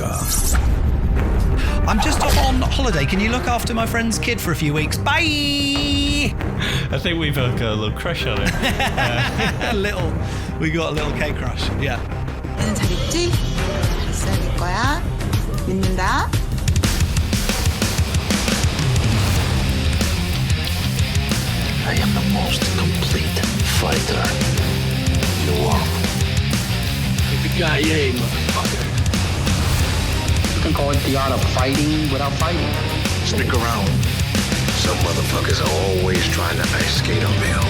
off. I'm just off on holiday. Can you look after my friend's kid for a few weeks? Bye! I think we've got a little crush on him. We got a little K crush. Yeah. 나는 잘했지? 잘 될 거야. 믿는다. I am the most complete fighter in the world. Yippee-ki-yay, motherfucker. You can call it the art of fighting without fighting. Stick around. Some motherfuckers are always trying to ice skate uphill.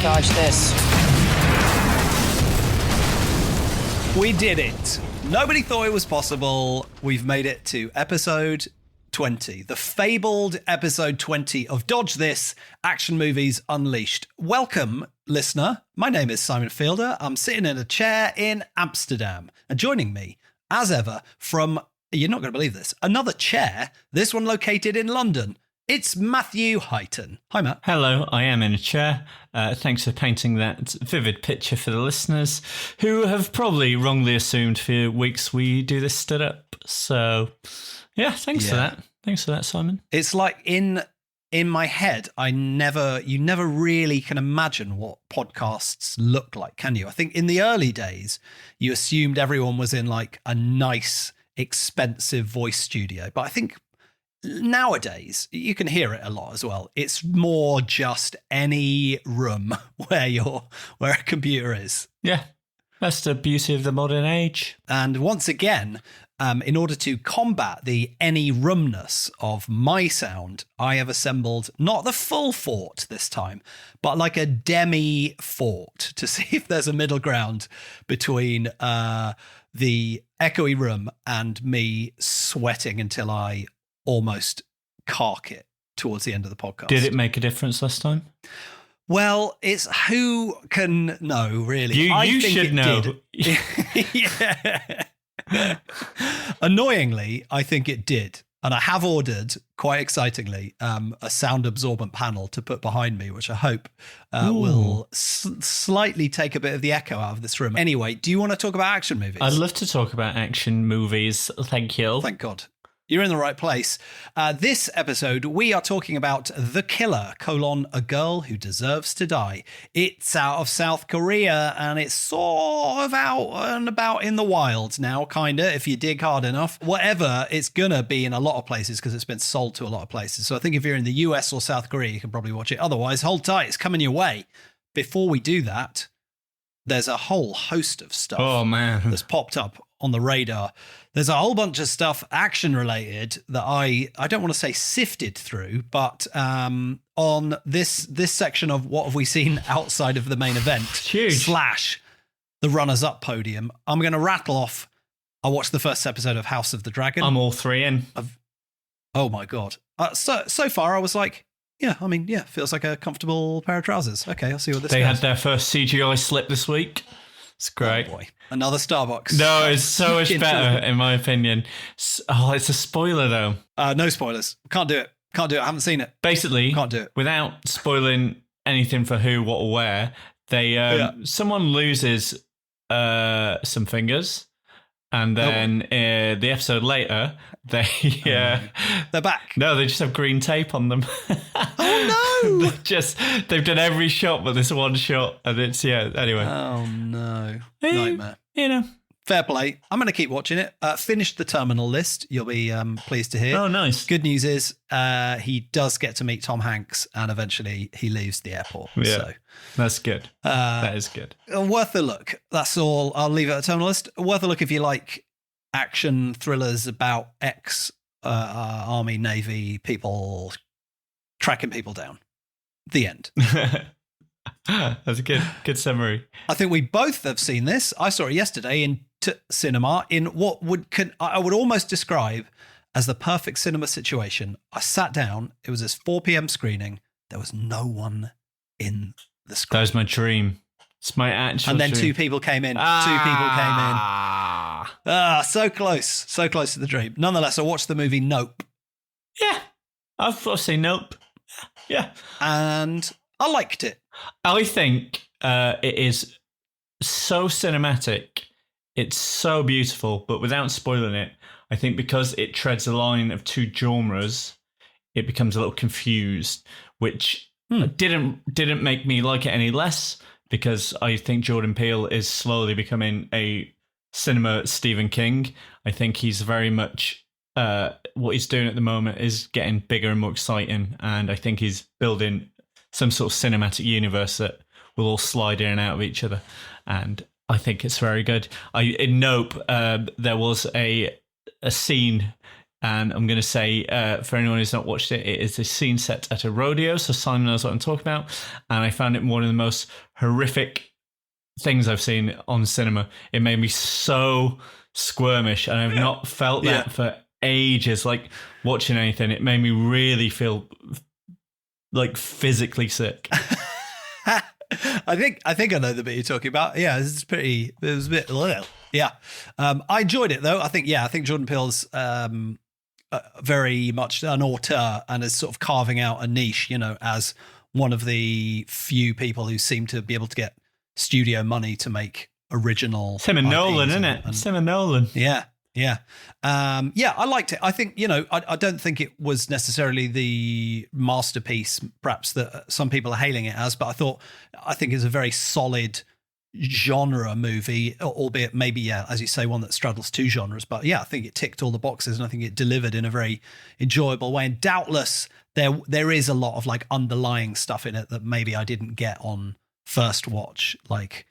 Dodge this. We did it. Nobody thought it was possible. We've made it to episode 20, the fabled episode 20 of Dodge This, Action Movies Unleashed. Welcome, listener. My name is Simon Fielder. I'm sitting in a chair in Amsterdam. And joining me, as ever, from, you're not going to believe this, another chair, this one located in London. It's Matthew Heighton. Hi, Matt. Hello, I am in a chair. Thanks for painting that vivid picture for the listeners who have probably wrongly assumed for weeks we do this stood up. So, yeah, thanks for that. Thanks for that, Simon. It's like in my head, you never really can imagine what podcasts look like, can you? I think in the early days, you assumed everyone was in like a nice, expensive voice studio. But I think nowadays, you can hear it a lot as well. It's more just any room where a computer is. Yeah, that's the beauty of the modern age. And once again, in order to combat the any roomness of my sound, I have assembled not the full fort this time, but like a demi fort to see if there's a middle ground between the echoey room and me sweating until I almost cark it towards the end of the podcast. Did it make a difference last time? Well, it's who can know, really. You should know. Yeah. Annoyingly, I think it did. And I have ordered, quite excitingly, a sound absorbent panel to put behind me, which I hope will slightly take a bit of the echo out of this room. Anyway, do you want to talk about action movies? I'd love to talk about action movies. Thank you. Thank God. You're in the right place. This episode, we are talking about The Killer, a girl who deserves to die. It's out of South Korea, and it's sort of out and about in the wild now, kind of, if you dig hard enough. Whatever, it's going to be in a lot of places because it's been sold to a lot of places. So I think if you're in the US or South Korea, you can probably watch it. Otherwise, hold tight, it's coming your way. Before we do that, there's a whole host of stuff that's popped up on the radar. There's a whole bunch of stuff action related that I don't want to say sifted through, but on this section of what have we seen outside of the main event / the runners up podium, I'm going to rattle off. I watched the first episode of House of the Dragon. I'm all three in. Oh my God. So far I was like, feels like a comfortable pair of trousers. Okay, I'll see what this They goes. had their first CGI slip this week. It's great. Oh boy. Another Starbucks. No, it's so much better, in my opinion. Oh, it's a spoiler, though. No spoilers. Can't do it. I haven't seen it. Basically, can't do it. Without spoiling anything for who, what, or where, someone loses some fingers, and then the episode later, they're back. No, they just have green tape on them. Oh no! They've done every shot but this one shot, and it's anyway. Oh no, nightmare. Fair play. I'm going to keep watching it. Finished the terminal list. You'll be pleased to hear. Oh, nice. Good news is he does get to meet Tom Hanks, and eventually he leaves the airport. Yeah, so that's good. That is good. Worth a look. That's all. I'll leave it at terminal list. Worth a look if you like action thrillers about ex-army, navy people tracking people down. The end. That's a good summary. I think we both have seen this. I saw it yesterday in cinema in what I would almost describe as the perfect cinema situation. I sat down. It was this 4 p.m. screening. There was no one in the screen. That was my dream. It's my actual And then dream. 2 people came in. 2 people came in. So close. So close to the dream. Nonetheless, I watched the movie Nope. Yeah. I've seen Nope. Yeah. And I liked it. I think it is so cinematic It's so beautiful, but without spoiling it, I think because it treads a line of two genres, it becomes a little confused, which didn't make me like it any less, because I think Jordan Peele is slowly becoming a cinema Stephen King. I think he's very much what he's doing at the moment is getting bigger and more exciting, and I think he's building some sort of cinematic universe that will all slide in and out of each other, and I think it's very good. In Nope, there was a scene, and I'm going to say, for anyone who's not watched it, it is a scene set at a rodeo, so Simon knows what I'm talking about, and I found it one of the most horrific things I've seen on cinema. It made me so squirmish, and I've not felt that for ages. Like, watching anything, it made me really feel like physically sick. I think I know the bit you're talking about. Yeah, it was a bit. Yeah, I enjoyed it though. I think Jordan Peele's very much an auteur and is sort of carving out a niche, as one of the few people who seem to be able to get studio money to make original. It's him and Nolan, isn't it? It's him and Nolan. Yeah. Yeah. I liked it. I think, I don't think it was necessarily the masterpiece, perhaps, that some people are hailing it as, but I think it's a very solid genre movie, albeit maybe, as you say, one that straddles two genres. But I think it ticked all the boxes, and I think it delivered in a very enjoyable way. And doubtless there is a lot of like underlying stuff in it that maybe I didn't get on first watch, like,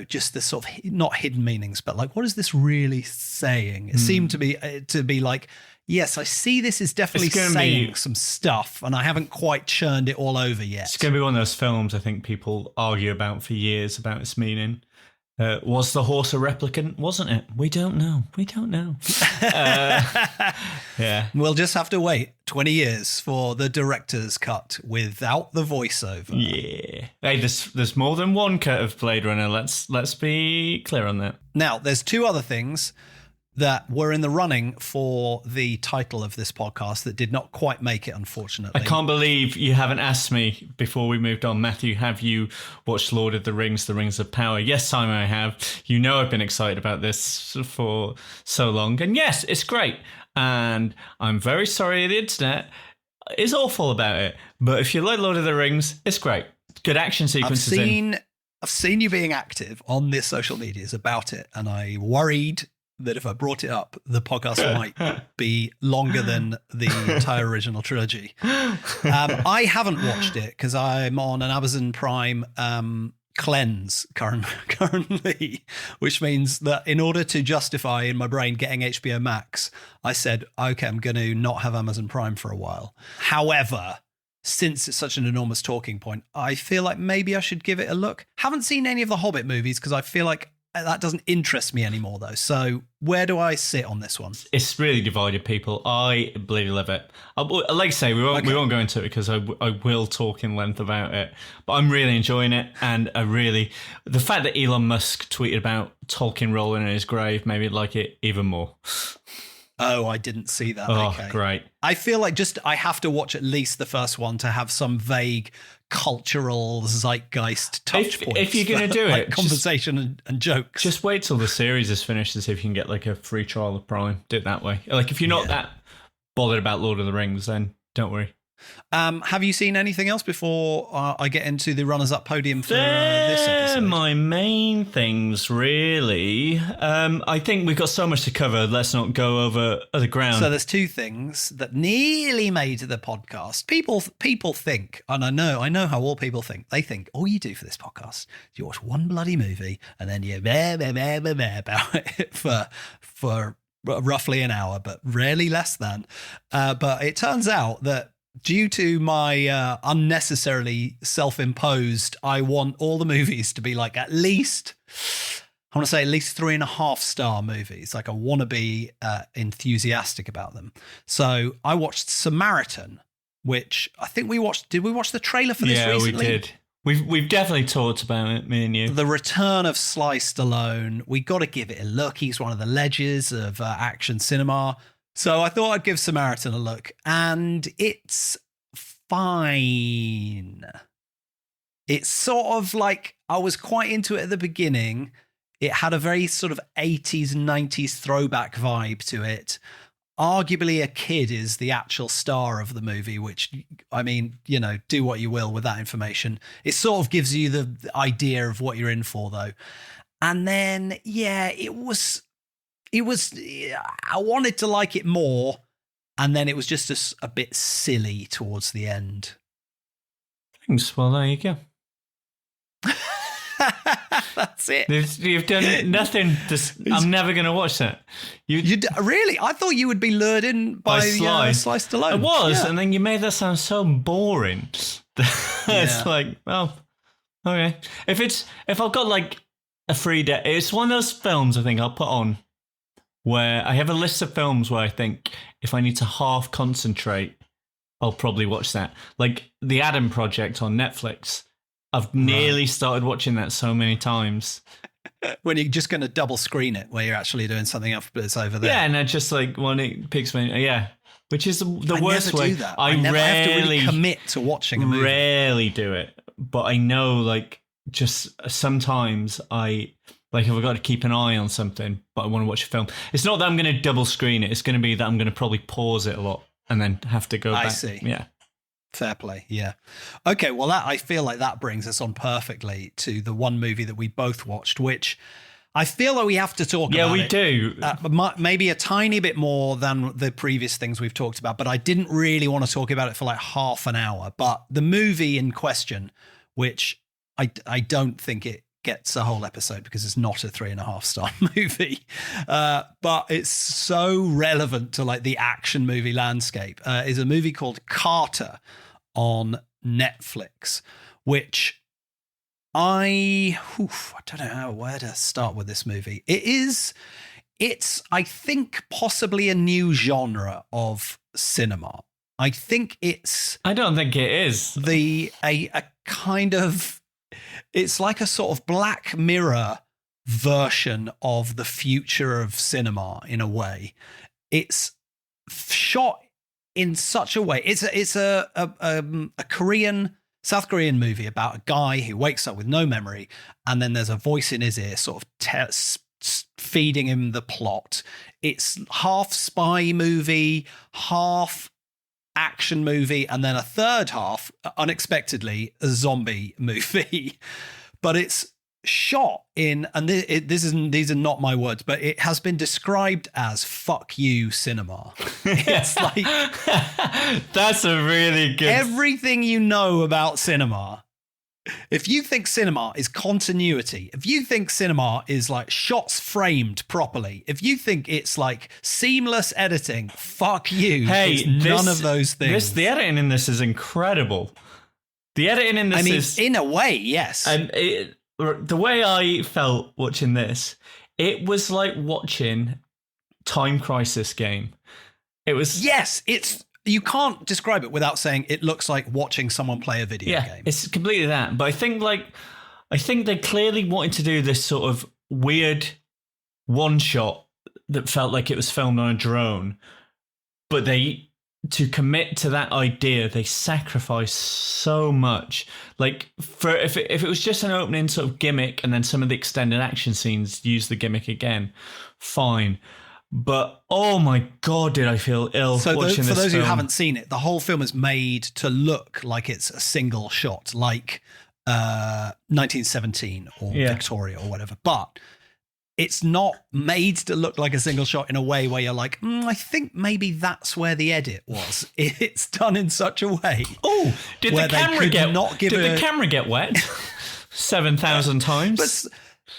just the sort of not hidden meanings, but like, what is this really saying? It seemed to be like, yes, I see this is definitely saying some stuff, and I haven't quite churned it all over yet. It's going to be one of those films I think people argue about for years about its meaning. Was the horse a replicant? Wasn't it? We don't know. Yeah. We'll just have to wait 20 years for the director's cut without the voiceover. Yeah. Hey, there's more than one cut of Blade Runner. Let's be clear on that. Now, there's two other things that were in the running for the title of this podcast that did not quite make it, unfortunately. I can't believe you haven't asked me before we moved on. Matthew, have you watched Lord of the Rings, The Rings of Power? Yes, Simon, I have. I've been excited about this for so long. And yes, it's great. And I'm very sorry the internet is awful about it. But if you like Lord of the Rings, it's great. Good action sequences I've seen you being active on the social medias about it, and I worried that if I brought it up, the podcast might be longer than the entire original trilogy. I haven't watched it because I'm on an Amazon Prime cleanse currently, which means that in order to justify in my brain getting HBO Max, I said, okay, I'm going to not have Amazon Prime for a while. However, since it's such an enormous talking point, I feel like maybe I should give it a look. Haven't seen any of the Hobbit movies because I feel like that doesn't interest me anymore, though. So where do I sit on this one? It's really divided, people. I bloody love it. Like I say, we won't go into it because I will talk in length about it. But I'm really enjoying it, and the fact that Elon Musk tweeted about Tolkien rolling in his grave made me like it even more. Oh, I didn't see that. Oh, okay. Great. I feel like I have to watch at least the first one to have some vague cultural zeitgeist touch points. If you're going to do like it, conversation and jokes. Just wait till the series is finished to see if you can get like a free trial of Prime. Do it that way. Like if you're not that bothered about Lord of the Rings, then don't worry. Have you seen anything else before I get into the runners-up podium for this episode? My main things, really. I think we've got so much to cover. Let's not go over the ground. So there's two things that nearly made the podcast. People think, and I know how all people think. They think all you do for this podcast is you watch one bloody movie and then you about it for roughly an hour, but rarely less than. But it turns out that due to my unnecessarily self-imposed, I want all the movies to be like at least 3.5 star movies. Like I want to be enthusiastic about them. So I watched Samaritan, which I think we watched. Did we watch the trailer for this recently? Yeah, we did. We've definitely talked about it, me and you. The return of Sly Stallone. We got to give it a look. He's one of the legends of action cinema. So I thought I'd give Samaritan a look, and it's fine. It's sort of like I was quite into it at the beginning. It had a very sort of 80s and 90s throwback vibe to it. Arguably, a kid is the actual star of the movie, which, I mean, you know, do what you will with that information. It sort of gives you the idea of what you're in for, though. And then, yeah, it was, I wanted to like it more. And then it was just a bit silly towards the end. Thanks. Well, there you go. That's it. You've done nothing. I'm never going to watch that. Really? I thought you would be lured in by Sly Stallone. I was, and then you made that sound so boring. It's like, well, okay. If I've got like a free day, it's one of those films I think I'll put on where I have a list of films where I think if I need to half concentrate, I'll probably watch that. Like The Adam Project on Netflix. I've nearly started watching that so many times. When you're just going to double screen it, where you're actually doing something else, but it's over there. Yeah, and I just like when it picks me, which is the worst way. way. Do that. I never have to really commit to watching a movie. Rarely do it, but I know like just sometimes I like if I've got to keep an eye on something, but I want to watch a film. It's not that I'm going to double screen it. It's going to be that I'm going to probably pause it a lot and then have to go back. I see. Yeah. Fair play, yeah. Okay, well, I feel like that brings us on perfectly to the one movie that we both watched, which I feel like we have to talk about. Yeah, we do. Maybe a tiny bit more than the previous things we've talked about, but I didn't really want to talk about it for like half an hour. But the movie in question, which I don't think it gets a whole episode because it's not a 3.5-star movie, but it's so relevant to like the action movie landscape, is a movie called Carter on Netflix, which I don't know where to start with this movie. It's I think possibly a new genre of cinema. I think it's I don't think it is a kind of, it's like a sort of Black Mirror version of the future of cinema in a way. It's shot in such a way. It's a South Korean movie about a guy who wakes up with no memory, and then there's a voice in his ear sort of feeding him the plot. It's half spy movie, half action movie, and then a third half, unexpectedly, a zombie movie. But it's shot in, and these are not my words, but it has been described as "fuck you" cinema. It's like that's a really good. Everything you know about cinema. If you think cinema is continuity, if you think cinema is like shots framed properly, if you think it's like seamless editing, fuck you. Hey, it's none of those things. The editing in this is incredible. The editing in this is, in a way, yes. And the way I felt watching this, it was like watching Time Crisis game. It was you can't describe it without saying it looks like watching someone play a video game. It's completely that. But I think they clearly wanted to do this sort of weird one shot that felt like it was filmed on a drone. But to commit to that idea, they sacrificed so much. Like if it was just an opening sort of gimmick and then some of the extended action scenes use the gimmick again, fine. But oh my god, did I feel ill watching this film. For those who haven't seen it, the whole film is made to look like it's a single shot, like 1917 or Victoria or whatever. But it's not made to look like a single shot in a way where you're like, I think maybe that's where the edit was. It's done in such a way. Oh, did the camera get wet 7,000 times? But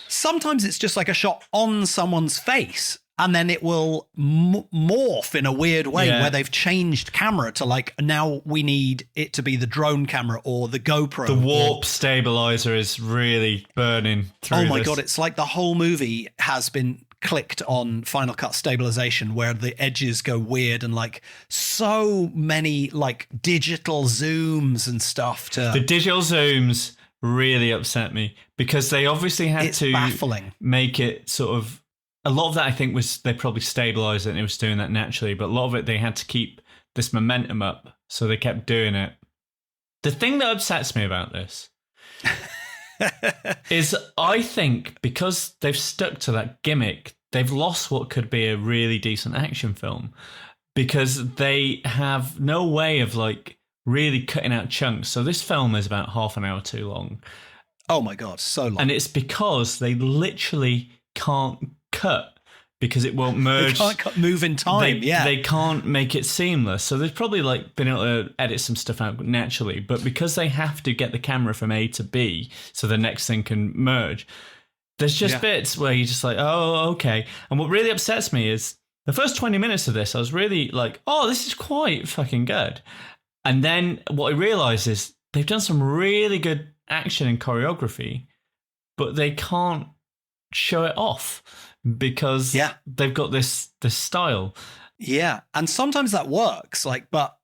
sometimes it's just like a shot on someone's face, and then it will morph in a weird way where they've changed camera to like, now we need it to be the drone camera or the GoPro. The warp stabilizer is really burning through. Oh my God, it's like the whole movie has been clicked on Final Cut stabilization where the edges go weird, and like so many like digital zooms and stuff. The digital zooms really upset me because they obviously had to baffling. Make it sort of, a lot of that I think was they probably stabilized it and it was doing that naturally, but a lot of it they had to keep this momentum up, so they kept doing it. The thing that upsets me about this is I think because they've stuck to that gimmick, they've lost what could be a really decent action film because they have no way of like really cutting out chunks. So this film is about half an hour too long. Oh my God, so long. And it's because they literally can't cut because it won't merge. They can't move in time, They can't make it seamless. So they've probably like been able to edit some stuff out naturally, but because they have to get the camera from A to B so the next thing can merge, there's just bits where you're just like, oh, okay. And what really upsets me is the first 20 minutes of this, I was really like, oh, this is quite fucking good. And then what I realised is they've done some really good action and choreography, but they can't show it off because they've got this style. Yeah, and sometimes that works. Like, but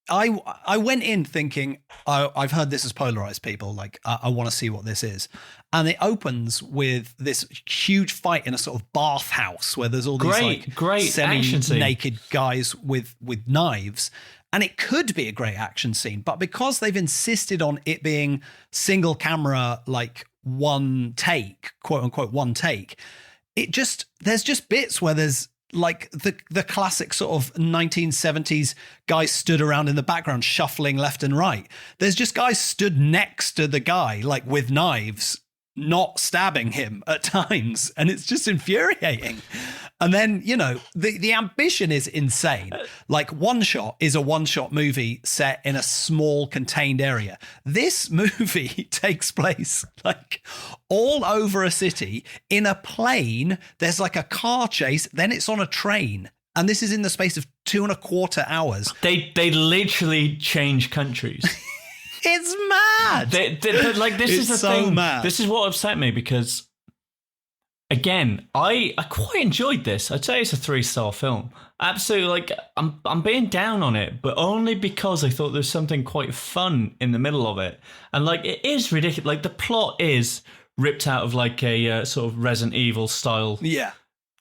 I went in thinking I've heard this is polarized people. Like, I want to see what this is, and it opens with this huge fight in a sort of bathhouse where there's all these great semi-naked guys with knives. And it could be a great action scene, but because they've insisted on it being single camera, like one take, quote unquote, one take, there's just bits where there's like the classic sort of 1970s guys stood around in the background shuffling left and right. There's just guys stood next to the guy, like with knives, not stabbing him at times. And it's just infuriating. And then, you know, the ambition is insane. Like One Shot is a one-shot movie set in a small contained area. This movie takes place like all over a city in a plane. There's like a car chase. Then it's on a train. And this is in the space of 2.25 hours. They literally change countries. It's mad. But like this is the so thing. Mad. This is what upset me because, again, I quite enjoyed this. I'd say it's a 3-star film. Absolutely, like I'm being down on it, but only because I thought there's something quite fun in the middle of it, and like it is ridiculous. Like the plot is ripped out of like a sort of Resident Evil style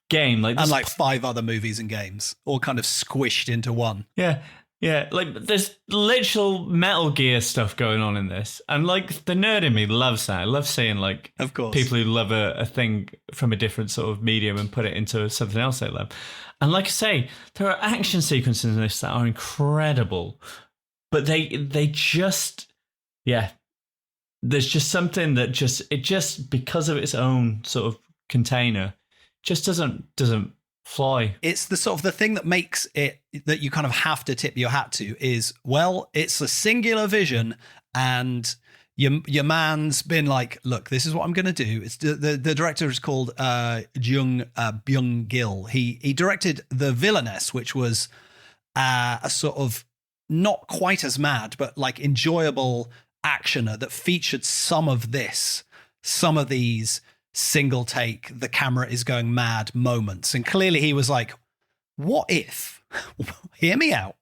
game, like and like 5 other movies and games, all kind of squished into one. Yeah, like there's literal Metal Gear stuff going on in this. And like the nerd in me loves that. I love seeing like of course people who love a thing from a different sort of medium and put it into something else they love. And like I say, there are action sequences in this that are incredible. But they just, there's just something that just because of its own sort of container, just doesn't fly. It's the sort of the thing that makes it that you kind of have to tip your hat to is, well, it's a singular vision and your man's been like, look, this is what I'm going to do. It's the director is called Jung Byung-gil. He directed The Villainess, which was a sort of not quite as mad, but like enjoyable actioner that featured some of these single take, the camera is going mad moments. And clearly he was like, what if, hear me out,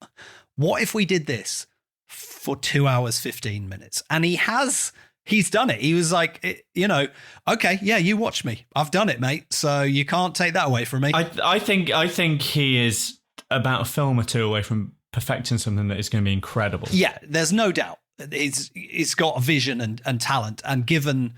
what if we did this for 2 hours, 15 minutes? And he's done it. He was like, you know, okay, yeah, you watch me. I've done it, mate. So you can't take that away from me. I think he is about a film or two away from perfecting something that is going to be incredible. Yeah, there's no doubt. He's got a vision and talent, and given,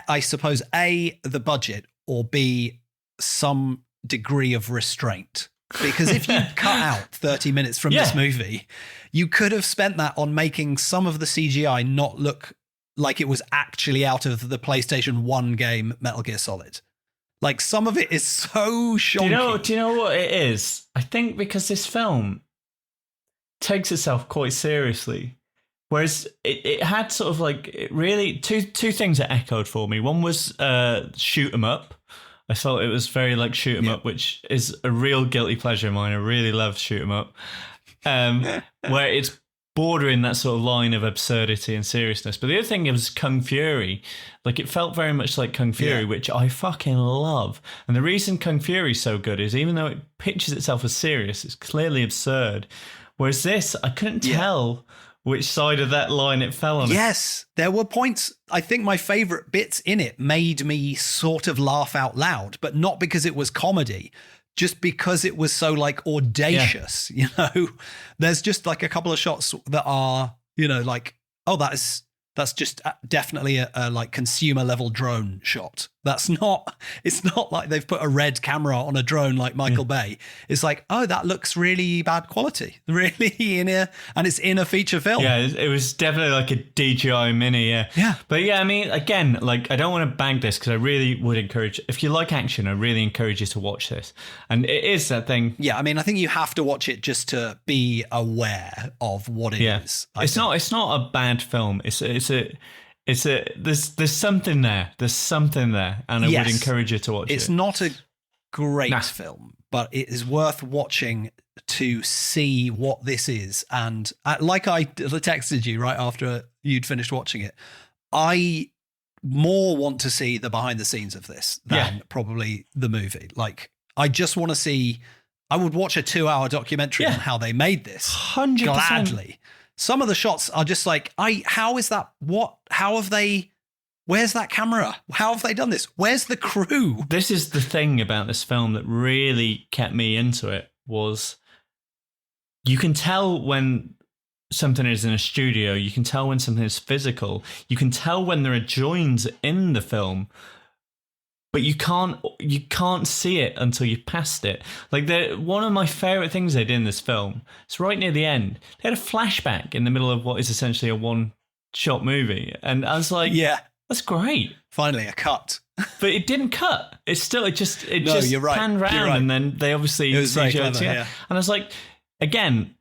I suppose, A, the budget, or B, some degree of restraint. Because if you cut out 30 minutes from this movie, you could have spent that on making some of the CGI not look like it was actually out of the PlayStation 1 game Metal Gear Solid. Like, some of it is so shonky. Do you know what it is? I think because this film takes itself quite seriously. Whereas it had sort of like, it really, two things that echoed for me. One was shoot 'em up. I felt it was very like shoot 'em up, which is a real guilty pleasure of mine. I really love shoot 'em up. Where it's bordering that sort of line of absurdity and seriousness. But the other thing was Kung Fury. Like, it felt very much like Kung Fury, which I fucking love. And the reason Kung Fury is so good is even though it pitches itself as serious, it's clearly absurd. Whereas this, I couldn't tell which side of that line it fell on. Yes, there were points. I think my favorite bits in it made me sort of laugh out loud, but not because it was comedy, just because it was so like audacious. You know, there's just like a couple of shots that are, you know, like, oh, that's That's just definitely a like consumer level drone shot. It's not like they've put a red camera on a drone like Michael Bay. It's like, oh, that looks really bad quality, really and it's in a feature film. Yeah, it was definitely like a DJI Mini. Yeah. But yeah, I mean, again, like I don't want to bang this because I really would encourage, if you like action, I really encourage you to watch this. And it is that thing. Yeah, I mean, I think you have to watch it just to be aware of what it is. It's not a bad film. There's something there. There's something there, and I would encourage you to watch it. It's not a great film, but it is worth watching to see what this is. And like I texted you right after you'd finished watching it, I more want to see the behind the scenes of this than probably the movie. Like, I just want to see. I would watch a 2-hour documentary on how they made this 100%. gladly. Some of the shots are just like, how is that? Where's that camera? How have they done this? Where's the crew? This is the thing about this film that really kept me into it, was you can tell when something is in a studio, you can tell when something is physical, you can tell when there are joins in the film, but you can't see it until you've passed it. Like, one of my favorite things they did in this film, it's right near the end. They had a flashback in the middle of what is essentially a one-shot movie, and I was like, "Yeah, that's great." Finally, a cut. But it didn't cut. It just you're right. panned round, and then they obviously it was very clever, And I was like, again,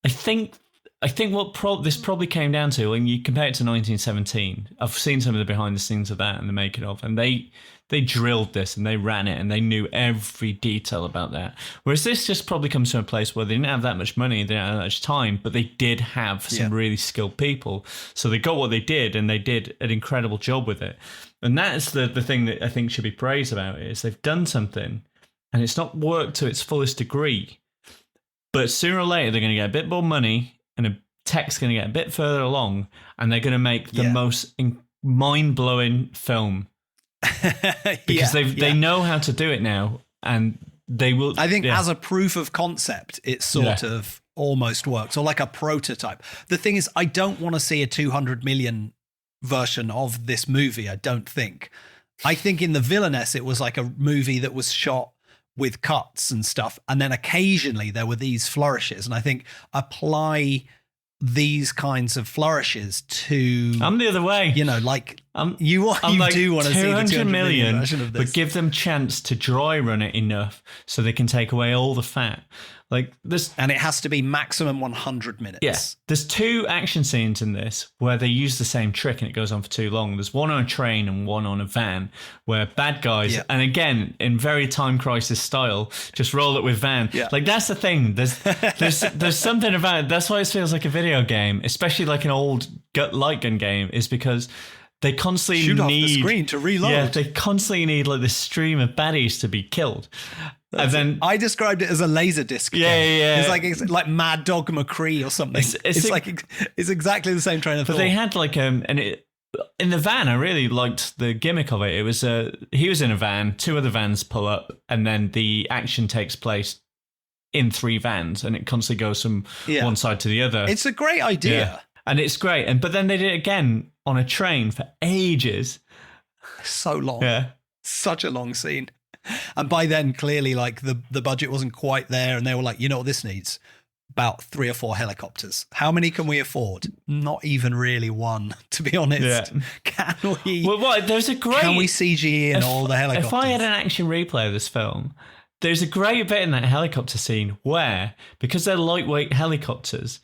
I think what this probably came down to, when you compare it to 1917, I've seen some of the behind the scenes of that and the making of, and they drilled this and they ran it and they knew every detail about that. Whereas this just probably comes from a place where they didn't have that much money, they didn't have that much time, but they did have some really skilled people. So they got what they did, and they did an incredible job with it. And that's the thing that I think should be praised about it, is they've done something and it's not worked to its fullest degree, but sooner or later they're going to get a bit more money and the tech's going to get a bit further along, and they're going to make the most mind-blowing film. Because they know how to do it now, and they will. I think as a proof of concept, it sort of almost works, or like a prototype. The thing is, I don't want to see a 200 million version of this movie. I don't think. I think in The Villainess, it was like a movie that was shot with cuts and stuff, and then occasionally there were these flourishes. And I think apply these kinds of flourishes to. I'm the other way. You know, like you like do want to see the 200 million version of this, but give them chance to dry run it enough so they can take away all the fat. Like this, and it has to be maximum 100 minutes. Yeah, there's 2 action scenes in this where they use the same trick and it goes on for too long. There's one on a train and one on a van where bad guys, and again in very Time Crisis style, just roll it with van. Yeah. Like, that's the thing. There's something about it. That's why it feels like a video game, especially like an old light gun game, is because they constantly shoot need off the screen to reload. Yeah, they constantly need like this stream of baddies to be killed. And then I described it as a laser disc. Yeah. It's like Mad Dog McCree or something. It's exactly the same train of thought. But they had like in the van, I really liked the gimmick of it. It was he was in a van, 2 other vans pull up, and then the action takes place in 3 vans, and it constantly goes from one side to the other. It's a great idea. Yeah. And it's great. But then they did it again on a train for ages. So long. Yeah. Such a long scene. And by then, clearly, like the budget wasn't quite there, and they were like, you know what this needs? About 3 or 4 helicopters. How many can we afford? Not even really one, to be honest. Yeah. Can we? Well, there's a great. Can we CG in all the helicopters? If I had an action replay of this film, there's a great bit in that helicopter scene where, because they're lightweight helicopters,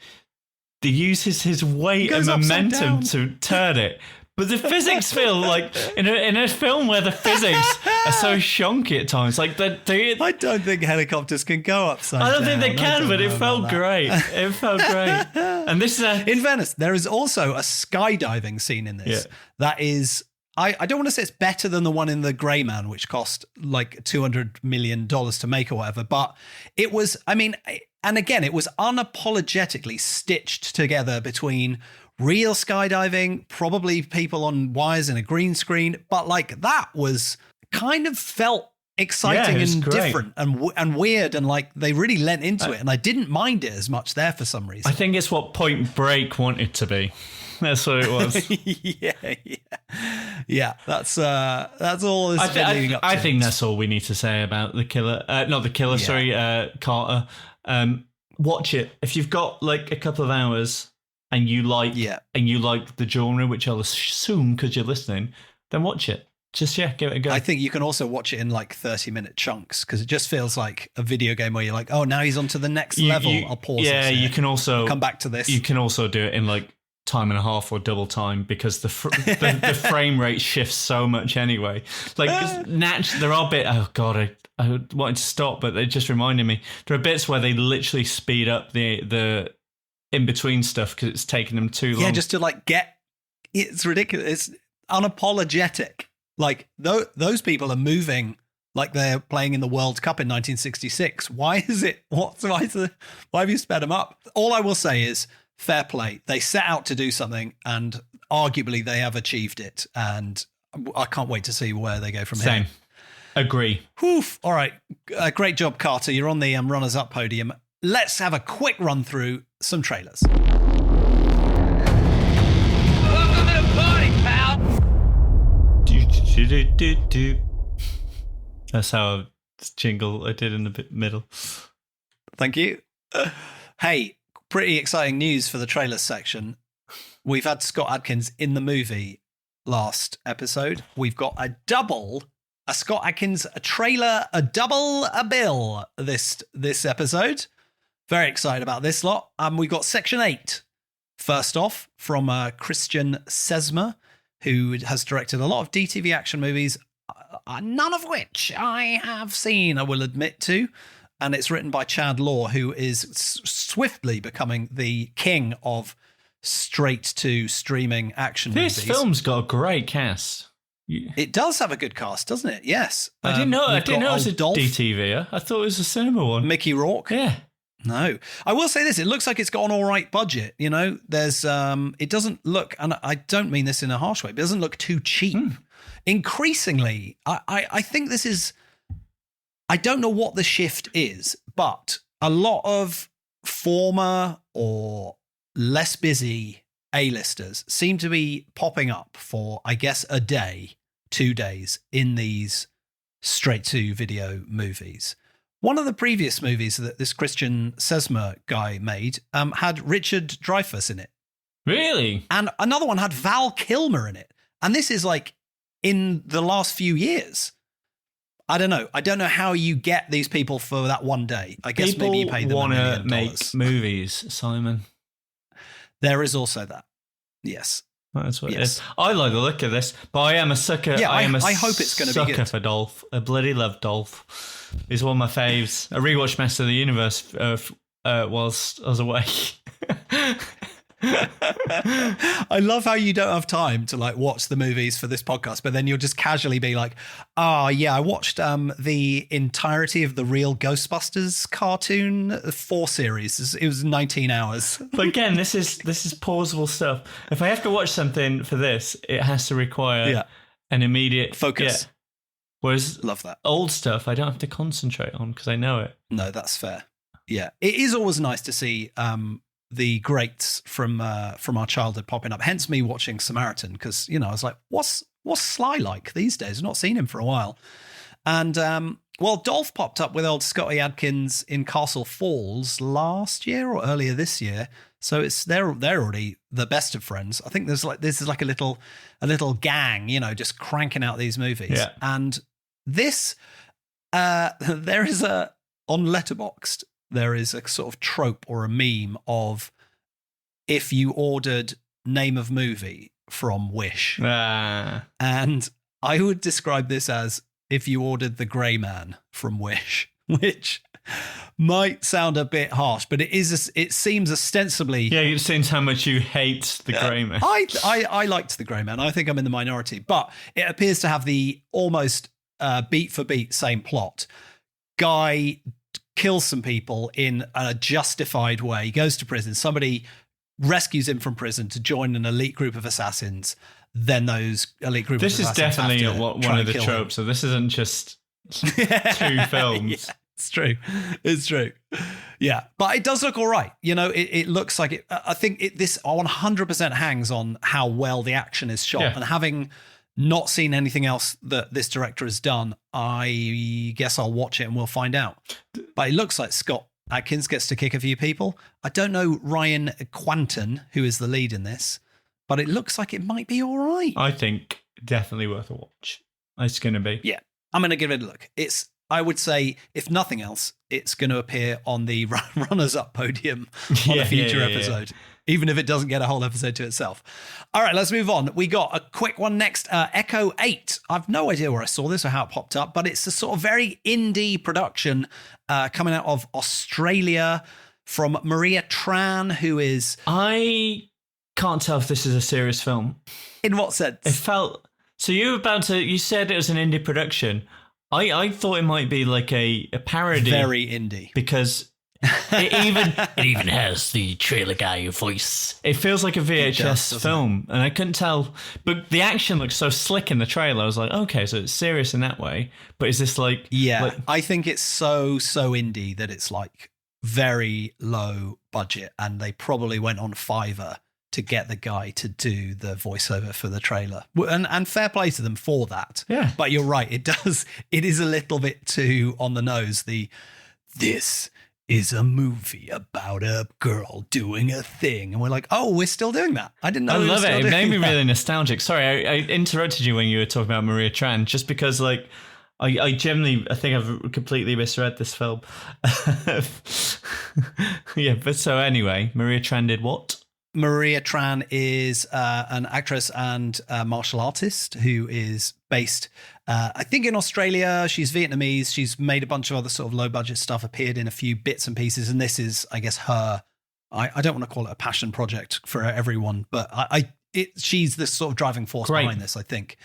they use his weight and momentum to turn it. But the physics feel like in a film where the physics are so shonky at times. Like I don't think helicopters can go upside down. I don't think they can, but it felt great. It felt great. And this is in Venice. There is also a skydiving scene in this that is. I don't want to say it's better than the one in The Grey Man, which cost like $200 million to make or whatever, but it was. I mean, and again, it was unapologetically stitched together between real skydiving, probably people on wires in a green screen, but like that was kind of felt exciting and great. Different and weird, and like they really lent into it, and I didn't mind it as much there for some reason. I think it's what Point Break wanted to be. That's what it was. yeah. That's all this has been leading up to. I think that's all we need to say about the killer. Not the killer. Sorry, Carter. Watch it if you've got like a couple of hours and you like the genre, which I'll assume because you're listening. Then watch it. Just give it a go. I think you can also watch it in like 30-minute chunks because it just feels like a video game where you're like, oh, now he's on to the next level. I'll pause. Yeah, you can also come back to this. You can also do it in like time and a half or double time because the frame rate shifts so much anyway. Like there are bits. Oh god, I wanted to stop, but they just reminded me. There are bits where they literally speed up the in between stuff because it's taking them too long. Yeah, just to like get. It's ridiculous. It's unapologetic. Like those people are moving like they're playing in the World Cup in 1966. Why is it? Why have you sped them up? All I will say is fair play. They set out to do something, and arguably they have achieved it. And I can't wait to see where they go from here. Same. Agree. Oof. All right. Great job, Carter. You're on the runners-up podium. Let's have a quick run through some trailers. Welcome to the party, pal. That's how a jingle I did in the middle. Thank you. Hey, pretty exciting news for the trailers section. We've had Scott Adkins in the movie last episode. We've got a Scott Adkins, a trailer, a double, a bill this episode. Very excited about this lot. We've got Section 8. First off, from Christian Sesma, who has directed a lot of DTV action movies, none of which I have seen, I will admit to. And it's written by Chad Law, who is swiftly becoming the king of straight-to-streaming action movies. This film's got a great cast. It does have a good cast, doesn't it? Yes. I didn't know it was a Dolph. DTV. I thought it was a cinema one. Mickey Rourke. Yeah. No, I will say this. It looks like it's got an all right budget. You know, there's it doesn't look, and I don't mean this in a harsh way, but it doesn't look too cheap. Increasingly, I think this is, I don't know what the shift is, but a lot of former or less busy A-listers seem to be popping up for, I guess, a day, 2 days in these straight to video movies. One of the previous movies that this Christian Sesma guy made had Richard Dreyfuss in it. Really? And another one had Val Kilmer in it. And this is like in the last few years. I don't know. I don't know how you get these people for that one day. I guess maybe you pay them $1 million. People want to make movies, Simon. There is also that. Yes. That's what it is. I like the look of this, but I am a sucker. Yeah, I hope it's going to be good. For Dolph. I bloody love Dolph. He's one of my faves. I rewatched Master of the Universe whilst I was away. I love how you don't have time to like watch the movies for this podcast, but then you'll just casually be like, "Oh yeah, I watched the entirety of the Real Ghostbusters cartoon 4 series. It was 19 hours." But again, this is pausable stuff. If I have to watch something for this, it has to require an immediate focus. Yeah. Whereas love that old stuff, I don't have to concentrate on because I know it. No, that's fair. Yeah, it is always nice to see the greats from our childhood popping up. Hence me watching Samaritan, because I was like, what's Sly like these days? I've not seen him for a while. And Dolph popped up with old Scotty Adkins in Castle Falls last year or earlier this year. So they're already the best of friends. I think this is like a little gang, just cranking out these movies. Yeah. And this there is on Letterboxd. There is a sort of trope or a meme of if you ordered name of movie from Wish. And I would describe this as if you ordered The Grey Man from Wish, which might sound a bit harsh, but it seems ostensibly... Yeah, it seems how much you hate The Grey Man. I liked The Grey Man. I think I'm in the minority, but it appears to have the almost beat for beat same plot. Guy kills some people in a justified way. He goes to prison. Somebody rescues him from prison to join an elite group of assassins. Then those elite group of assassins. This is definitely one of the tropes. So this isn't just 2 films. It's true. It's true. Yeah. But it does look all right. You know, it looks like it. I think this 100% hangs on how well the action is shot. Yeah. And having not seen anything else that this director has done, I guess I'll watch it and we'll find out. But it looks like Scott Adkins gets to kick a few people. I don't know Ryan Quanten, who is the lead in this, but it looks like it might be all right. I think definitely worth a watch. It's going to be. Yeah, I'm going to give it a look. I would say, if nothing else, it's going to appear on the runners-up podium on a future episode, even if it doesn't get a whole episode to itself. All right, let's move on. We got a quick one next, Echo 8. I've no idea where I saw this or how it popped up, but it's a sort of very indie production coming out of Australia from Maria Tran, who is... I can't tell if this is a serious film. In what sense? It felt... So you said it was an indie production. I thought it might be like a parody. Very indie. Because it even has the trailer guy voice. It feels like a VHS film, and I couldn't tell. But the action looks so slick in the trailer. I was like, okay, so it's serious in that way. But is this like... Yeah, like, I think it's so indie that it's like very low budget, and they probably went on Fiverr to get the guy to do the voiceover for the trailer. And fair play to them for that. Yeah. But you're right, it is a little bit too on the nose. This is a movie about a girl doing a thing. And we're like, oh, we're still doing that. I didn't know. I love it. It made me that. really nostalgic. Sorry, I interrupted you when you were talking about Maria Tran, just because like, I think I've completely misread this film. Yeah, but so anyway, Maria Tran did what? Maria Tran is an actress and martial artist who is based, I think, in Australia. She's Vietnamese. She's made a bunch of other sort of low-budget stuff, appeared in a few bits and pieces, and this is, I guess, her... I don't want to call it a passion project for everyone, but she's the sort of driving force behind this, I think.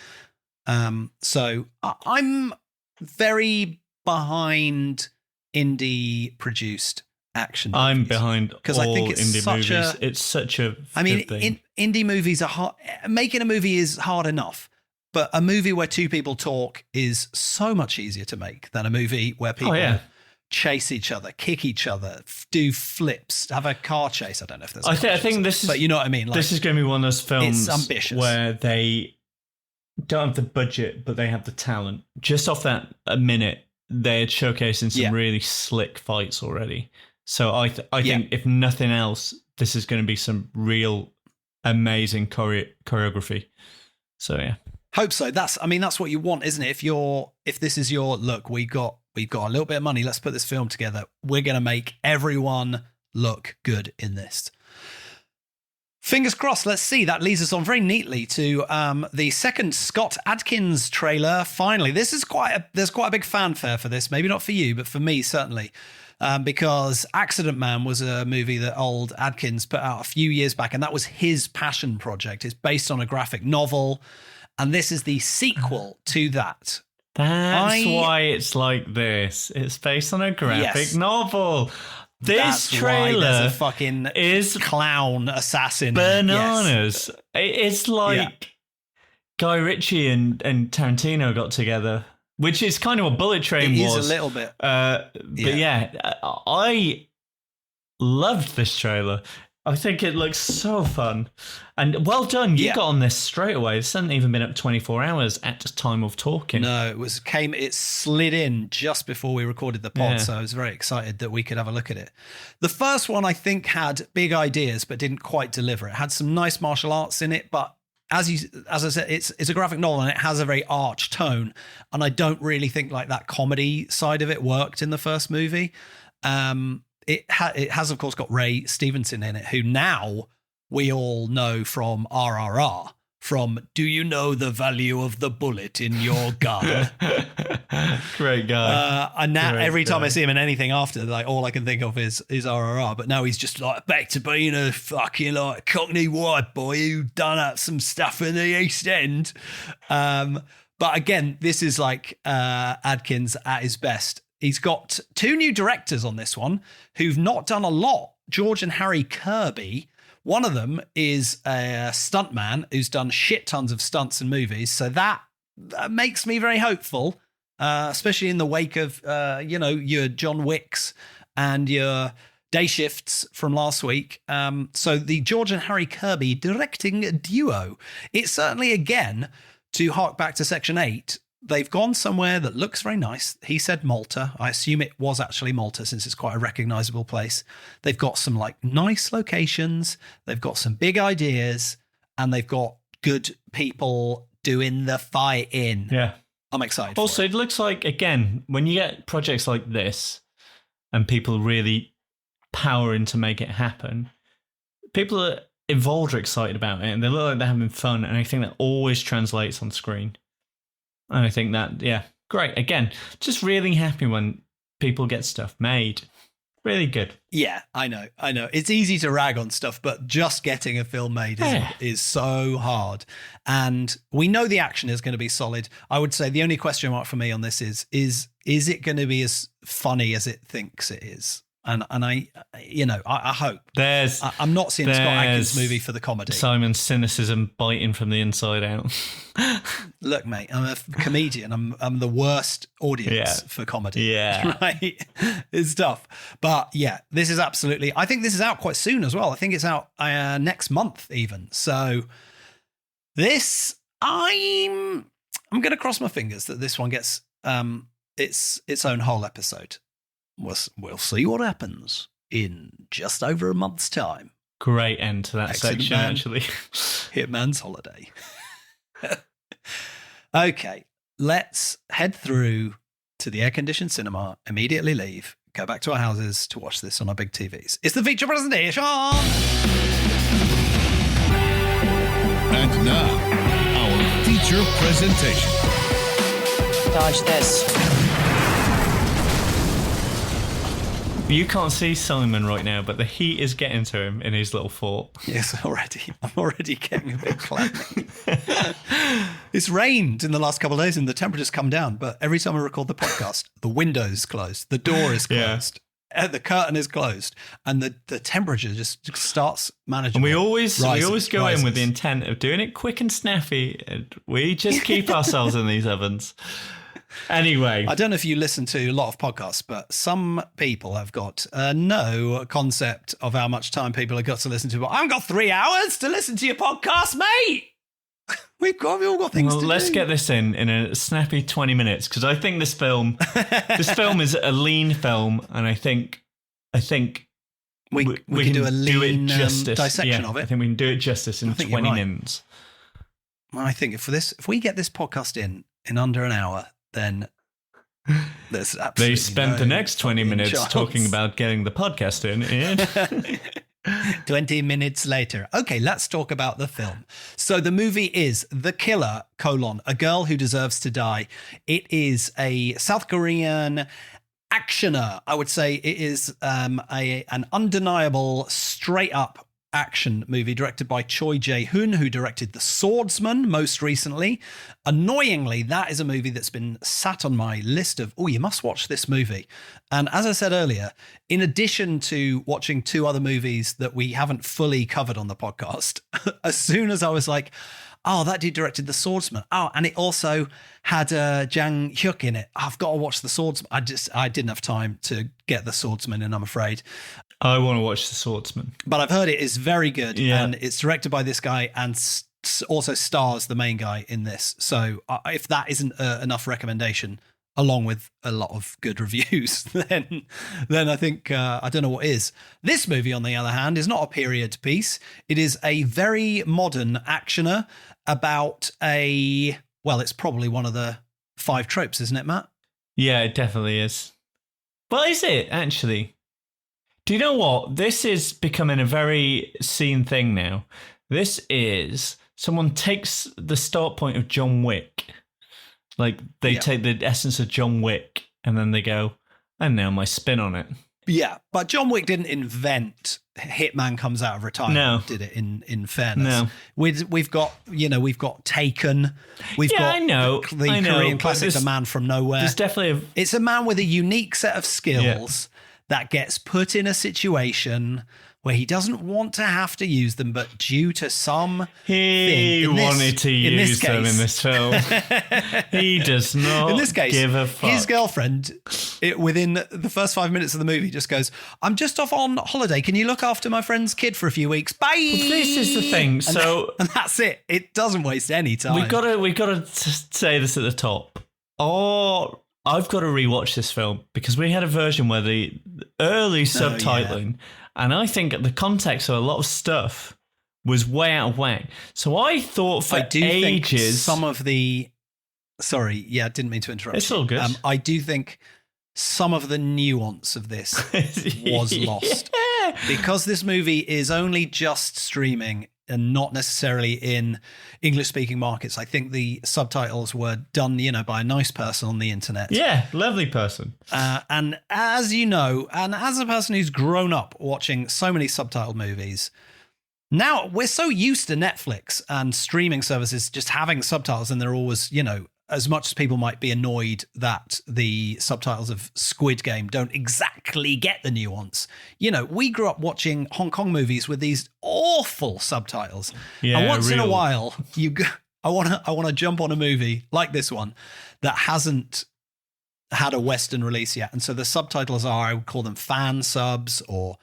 So I'm very behind indie-produced action movies. I'm behind because I think it's indie movies. It's such a good thing. Indie movies are hard. Making a movie is hard enough, but a movie where two people talk is so much easier to make than a movie where people chase each other, kick each other, do flips, have a car chase. I don't know if there's I think this is, but you know what I mean. Like, this is going to be one of those films ambitious, where they don't have the budget, but they have the talent. Just off that a minute, they're showcasing some really slick fights already. So I think if nothing else, this is going to be some real amazing choreography. So yeah, hope so. That's what you want, isn't it? If this is your look, we've got a little bit of money. Let's put this film together. We're going to make everyone look good in this. Fingers crossed. Let's see. That leads us on very neatly to the second Scott Adkins trailer. Finally, this is there's quite a big fanfare for this. Maybe not for you, but for me certainly. Because Accident Man was a movie that old Adkins put out a few years back, and that was his passion project. It's based on a graphic novel, and this is the sequel to that. That's why it's like this. It's based on a graphic novel. This trailer a fucking is clown assassin. Bananas. Yes. It's like Guy Ritchie and Tarantino got together. Which is kind of what Bullet Train was. It is a little bit. But I loved this trailer. I think it looks so fun. And well done. You got on this straight away. This hasn't even been up 24 hours at the time of talking. No, it slid in just before we recorded the pod. So I was very excited that we could have a look at it. The first one, I think, had big ideas, but didn't quite deliver. It had some nice martial arts in it, but as I said, it's a graphic novel and it has a very arch tone, and I don't really think like that comedy side of it worked in the first movie. It has of course got Ray Stevenson in it, who now we all know from RRR, from Do You Know the Value of the Bullet in Your Gun? Great guy. And now every time I see him in anything after, like all I can think of is RRR. But now he's just like back to being a fucking like Cockney white boy who done up some stuff in the East End. But again, this is like Adkins at his best. He's got two new directors on this one who've not done a lot. George and Harry Kirby. One of them is a stuntman who's done shit tons of stunts and movies. So that makes me very hopeful especially in the wake of, your John Wicks and your day shifts from last week. So the George and Harry Kirby directing duo. It's certainly, again, to hark back to Section 8, they've gone somewhere that looks very nice. He said Malta. I assume it was actually Malta since it's quite a recognizable place. They've got some like nice locations. They've got some big ideas and they've got good people doing the fighting. Yeah. I'm excited. Also, it looks like, again, when you get projects like this and people really powering to make it happen, people are involved are excited about it and they look like they're having fun, and I think that always translates on screen. And I think that, yeah, great. Again, just really happy when people get stuff made. Really good. Yeah, I know. It's easy to rag on stuff, but just getting a film made is so hard. And we know the action is going to be solid. I would say the only question mark for me on this is it going to be as funny as it thinks it is? And I hope. I'm not seeing Scott Adkins' movie for the comedy. Simon's cynicism biting from the inside out. Look, mate, I'm a comedian. I'm the worst audience for comedy. Yeah. Right? It's tough. But yeah, this is absolutely, I think this is out quite soon as well. I think it's out next month even. So this, I'm going to cross my fingers that this one gets its own whole episode. We'll see what happens in just over a month's time. Great end to that section, actually. Hitman's Holiday. Okay, let's head through to the air-conditioned cinema, immediately leave, go back to our houses to watch this on our big TVs. It's the feature presentation! And now, our feature presentation. Dodge this. You can't see Simon right now, but the heat is getting to him in his little fort. Yes, already. I'm already getting a bit clammy. It's rained in the last couple of days and the temperature's come down, but every time I record the podcast, the window's closed, the door is closed, the curtain is closed, and the temperature just starts manageable. And we always go in with the intent of doing it quick and snappy, and we just keep ourselves in these ovens. Anyway, I don't know if you listen to a lot of podcasts, but some people have got no concept of how much time people have got to listen to. But I've got 3 hours to listen to your podcast, mate. We've all got things to do. Let's get this in a snappy 20 minutes, because I think this film is a lean film, and I think we can do a lean dissection of it. I think we can do it justice in 20 minutes. I think if we get this podcast in under an hour, then there's absolutely they spent the next 20 minutes talking about getting the podcast in. 20 minutes later. Okay, let's talk about the film. So the movie is The Killer, a girl who deserves to die. It is a South Korean actioner. I would say it is an undeniable, straight-up action movie directed by Choi Jae-hoon, who directed The Swordsman most recently. Annoyingly, that is a movie that's been sat on my list of, you must watch this movie. And as I said earlier, in addition to watching 2 other movies that we haven't fully covered on the podcast, as soon as I was like, that dude directed The Swordsman. And it also had Jang Hyuk in it. I've got to watch The Swordsman. I didn't have time to get The Swordsman in, I'm afraid. I want to watch The Swordsman. But I've heard it is very good, and it's directed by this guy and also stars the main guy in this. So if that isn't enough recommendation, along with a lot of good reviews, then I think, I don't know what is. This movie, on the other hand, is not a period piece. It is a very modern actioner about it's probably one of the 5 tropes, isn't it, Matt? Yeah, it definitely is. But is it, actually? Do you know what? This is becoming a very seen thing now. This is someone takes the start point of John Wick. Like, they take the essence of John Wick and then they go, and now my spin on it. Yeah, but John Wick didn't invent Hitman Comes Out of Retirement, did it, in fairness? No. We've got Taken. We've got the Korean classic, The Man from Nowhere. There's definitely it's a man with a unique set of skills that gets put in a situation where he doesn't want to have to use them, but due to some He wanted to use them in this film. He does not in this case, give a fuck. His girlfriend, within the first 5 minutes of the movie, just goes, "I'm just off on holiday. Can you look after my friend's kid for a few weeks? Bye." Well, this is the thing. And that's it. It doesn't waste any time. We've got to say this at the top. Oh, I've got to rewatch this film because we had a version where the early subtitling, and I think the context of a lot of stuff was way out of whack. So I thought for ages... think some of the... Sorry, I didn't mean to interrupt. It's all good. I do think some of the nuance of this was lost. Because this movie is only just streaming and not necessarily in English-speaking markets. I think the subtitles were done, by a nice person on the internet. Yeah, lovely person. And as you know, and as a person who's grown up watching so many subtitled movies, now we're so used to Netflix and streaming services just having subtitles, and they're always, as much as people might be annoyed that the subtitles of Squid Game don't exactly get the nuance, we grew up watching Hong Kong movies with these awful subtitles. Yeah, and once in a while, I want to jump on a movie like this one that hasn't had a Western release yet. And so the subtitles I would call them fan subs or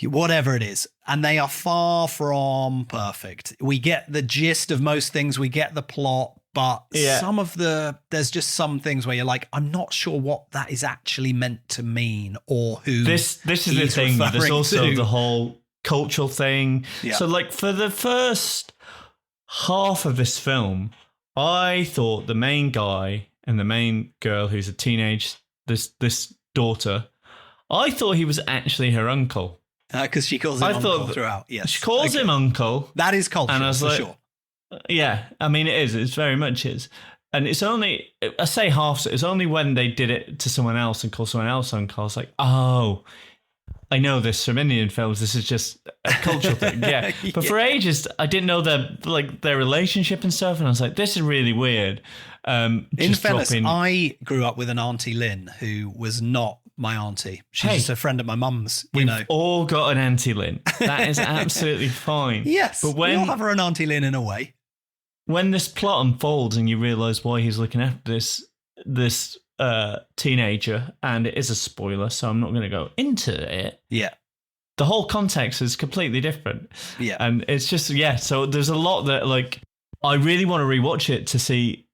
whatever it is. And they are far from perfect. We get the gist of most things. We get the plot. But there's just some things where you're like, I'm not sure what that is actually meant to mean or who this is the thing. There's also the whole cultural thing. Yeah. So like for the first half of this film, I thought the main guy and the main girl who's a teenage, this daughter, I thought he was actually her uncle. Because she calls him uncle throughout. Yes. She calls him uncle. That is culture, and I was for like, sure. Yeah, I mean, it is. It's very much is. And it's only, I say half, so it's only when they did it to someone else and called someone else uncle, I was like, oh, I know this from Indian films. This is just a cultural thing. Yeah. But for ages, I didn't know their relationship and stuff. And I was like, this is really weird. In fairness, I grew up with an Auntie Lynn who was not my auntie. She's just a friend of my mum's. We've all got an Auntie Lynn. That is absolutely fine. Yes, but we all have our Auntie Lynn in a way. When this plot unfolds and you realise why he's looking after this teenager, and it is a spoiler, so I'm not going to go into it. Yeah. The whole context is completely different. Yeah. And it's just, so there's a lot that, like, I really want to rewatch it to see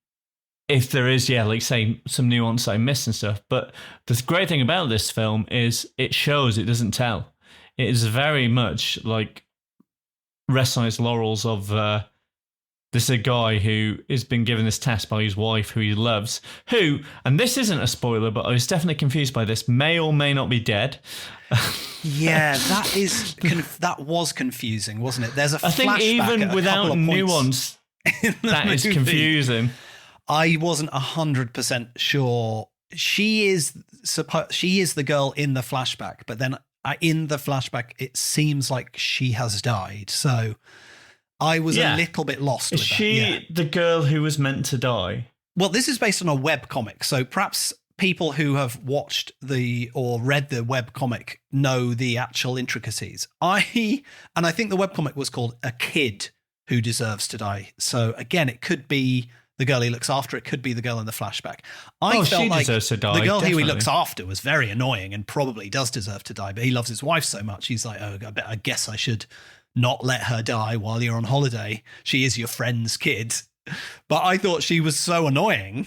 if there is, say, some nuance I missed and stuff. But the great thing about this film is it shows, it doesn't tell. It is very much like rests on his laurels of this is a guy who has been given this task by his wife, who he loves, who, and this isn't a spoiler, but I was definitely confused by this, may or may not be dead. Yeah, that was confusing, wasn't it? There's a flashback. I think even without nuance, that is confusing. I wasn't 100% sure. She is the girl in the flashback, but then in the flashback, it seems like she has died. So I was a little bit lost with that. Is she the girl who was meant to die? Well, this is based on a webcomic, so perhaps people who have watched or read the webcomic know the actual intricacies. I think the webcomic was called A Kid Who Deserves to Die. So again, it could be the girl he looks after. It could be the girl in the flashback. I felt she like deserves to die, the girl definitely. who he looks after was very annoying and probably does deserve to die, but he loves his wife so much. He's like, oh, I guess I should not let her die while you're on holiday. She is your friend's kid. But I thought she was so annoying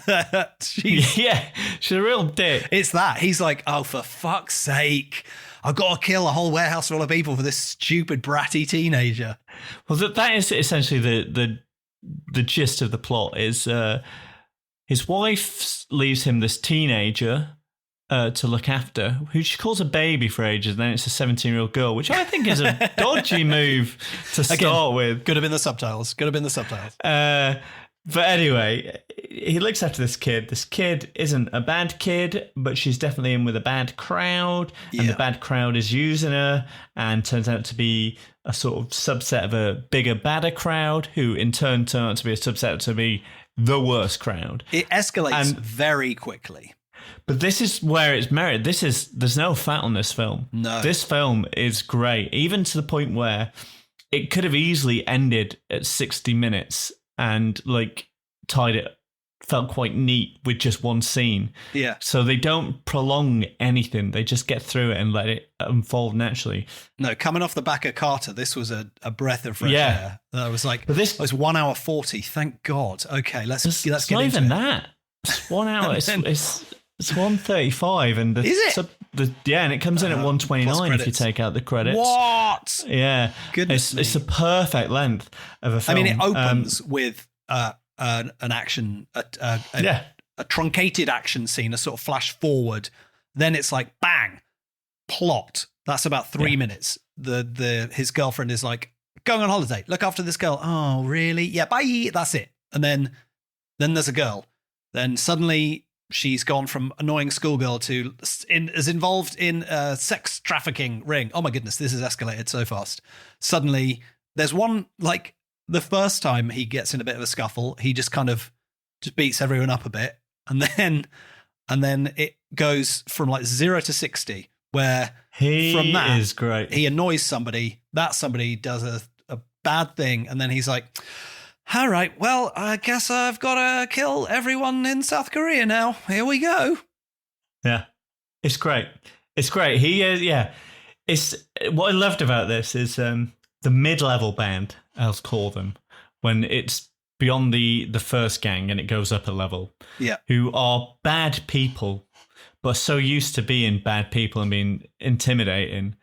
that she's a real dick. It's that. He's like, oh, for fuck's sake, I've got to kill a whole warehouse full of people for this stupid bratty teenager. Well, that is essentially the gist of the plot is his wife leaves him this teenager to look after, who she calls a baby for ages, and then it's a 17-year-old girl, which I think is a dodgy move to start with. Could have been the subtitles. But anyway, he looks after this kid. This kid isn't a bad kid, but she's definitely in with a bad crowd, and the bad crowd is using her, and turns out to be a sort of subset of a bigger, badder crowd, who in turn turn out to be a subset to be the worst crowd. It escalates very quickly. But this is where it's merit. There's no fat on this film. No. This film is great, even to the point where it could have easily ended at 60 minutes and like felt quite neat with just one scene. Yeah. So they don't prolong anything. They just get through it and let it unfold naturally. No, coming off the back of Carter, this was a breath of fresh air. I was like, but this was 1 hour 40. Thank God. Okay, let's it's get not into even it. that. It's 1 hour. It's 1:35, and is it? And it comes in at 1:29 if you take out the credits. What? Yeah, Goodness it's a perfect length of a film. I mean, it opens with an action, a truncated action scene, a sort of flash forward. Then it's like bang, plot. That's about 3 minutes. His girlfriend is like, going on holiday. Look after this girl. Oh, really? Yeah, bye. That's it. And then there's a girl. Then suddenly she's gone from annoying schoolgirl to is involved in a sex trafficking ring. Oh my goodness, this has escalated so fast. Suddenly there's one, like the first time he gets in a bit of a scuffle, he just kind of just beats everyone up a bit. And then it goes from like 0 to 60, where from that is great. He annoys somebody, that somebody does a bad thing, and then he's like, all right, well, I guess I've got to kill everyone in South Korea now. Here we go. Yeah, it's great. It's great. It's what I loved about this is the mid-level band, I'll call them, when it's beyond the first gang and it goes up a level. Yeah, who are bad people, but so used to being bad people and being intimidating,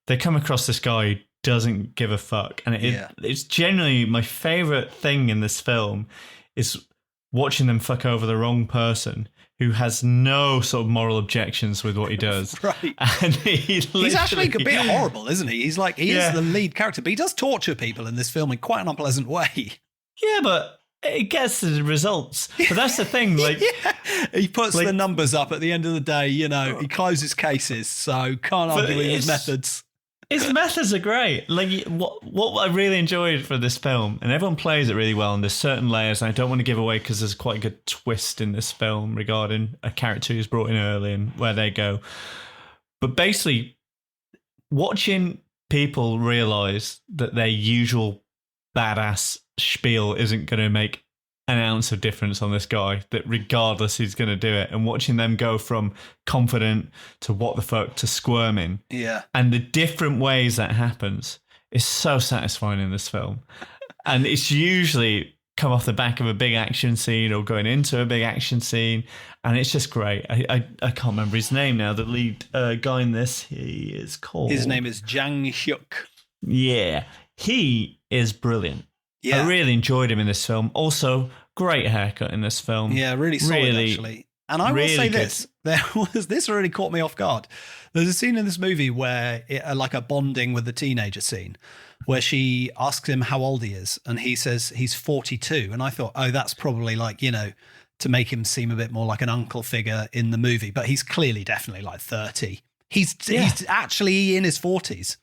they come across this guy who doesn't give a fuck, and it's generally my favorite thing in this film is watching them fuck over the wrong person who has no sort of moral objections with what he does. Right. And he's actually a bit horrible, isn't he? He's like, he is the lead character, but he does torture people in this film in quite an unpleasant way. Yeah, but it gets the results. But that's the thing, like he puts the numbers up at the end of the day, you know, he closes cases, so can't argue with his methods. His methods are great. Like what I really enjoyed for this film, and everyone plays it really well, and there's certain layers, and I don't want to give away because there's quite a good twist in this film regarding a character who's brought in early and where they go. But basically, watching people realise that their usual badass spiel isn't going to make an ounce of difference on this guy, that regardless he's going to do it, and watching them go from confident to what the fuck to squirming, and the different ways that happens is so satisfying in this film. And it's usually come off the back of a big action scene or going into a big action scene, and it's just great. I can't remember his name now, the lead guy in this. His name is Jang Hyuk. Yeah, he is brilliant. Yeah. I really enjoyed him in this film. Also, great haircut in this film. Yeah, really solid, actually. And I will say this, this really caught me off guard. There's a scene in this movie where, like a bonding with the teenager scene, where she asks him how old he is, and he says he's 42. And I thought, oh, that's probably like, you know, to make him seem a bit more like an uncle figure in the movie. But he's clearly definitely like 30. He's actually in his 40s.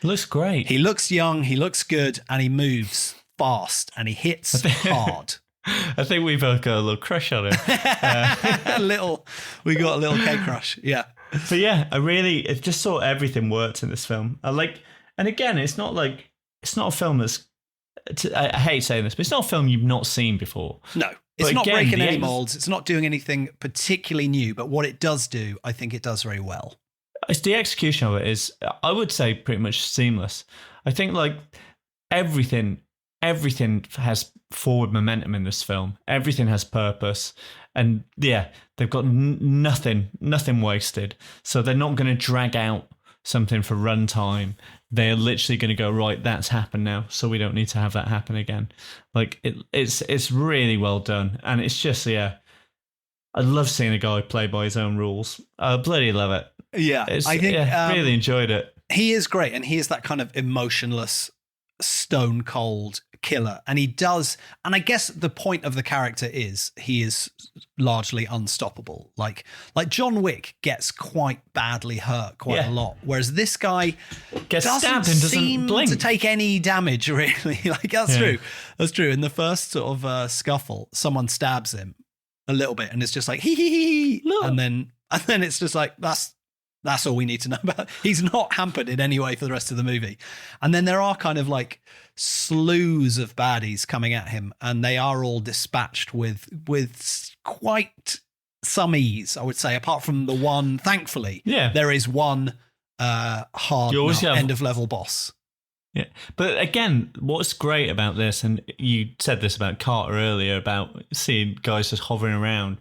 Looks great. He looks young, he looks good, and he moves fast, and he hits hard. I think we both got a little crush on him. We got a little cake crush. Yeah. But yeah, I just saw everything worked in this film. And again, it's not a film that's, I hate saying this, but it's not a film you've not seen before. No, it's not breaking any molds. It's not doing anything particularly new, but what it does do, I think it does very well. It's the execution of it is, I would say, pretty much seamless. I think like everything has forward momentum in this film. Everything has purpose, and they've got nothing wasted. So they're not going to drag out something for runtime. They're literally going to go, right, that's happened now, so we don't need to have that happen again. Like it's really well done, and it's just I love seeing a guy play by his own rules. I bloody love it. Yeah, I think really enjoyed it. He is great, and he is that kind of emotionless, stone cold killer, and he does. And I guess the point of the character is he is largely unstoppable. Like John Wick gets quite badly hurt quite a lot, whereas this guy gets stabbed and doesn't blink to take any damage really. Like that's true. That's true. In the first sort of scuffle, someone stabs him. a little bit, and it's just like hee hee hee, and then it's just like that's all we need to know about. He's not hampered in any way for the rest of the movie. And then there are kind of like slews of baddies coming at him, and they are all dispatched with quite some ease, I would say, apart from the one, thankfully. Yeah. There is one hard end of level boss. Yeah. But again, what's great about this, and you said this about Carter earlier, about seeing guys just hovering around,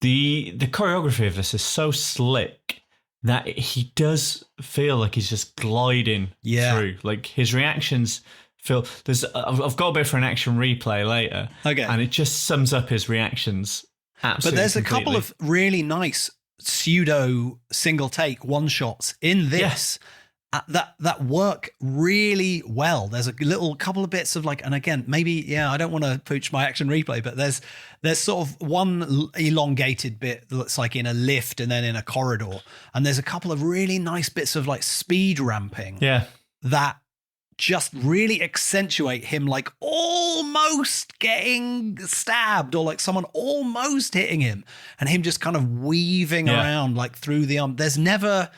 the choreography of this is so slick that he does feel like he's just gliding through. Like his reactions feel. I've got a bit for an action replay later. Okay, and it just sums up his reactions. Absolutely, but there's completely. A couple of really nice pseudo single take one shots in this. That work really well. There's a little couple of bits of like, and again, maybe, I don't want to pooch my action replay, but there's sort of one elongated bit that's like in a lift and then in a corridor. And there's a couple of really nice bits of like speed ramping that just really accentuate him like almost getting stabbed or like someone almost hitting him and him just kind of weaving around like through the arm. There's never...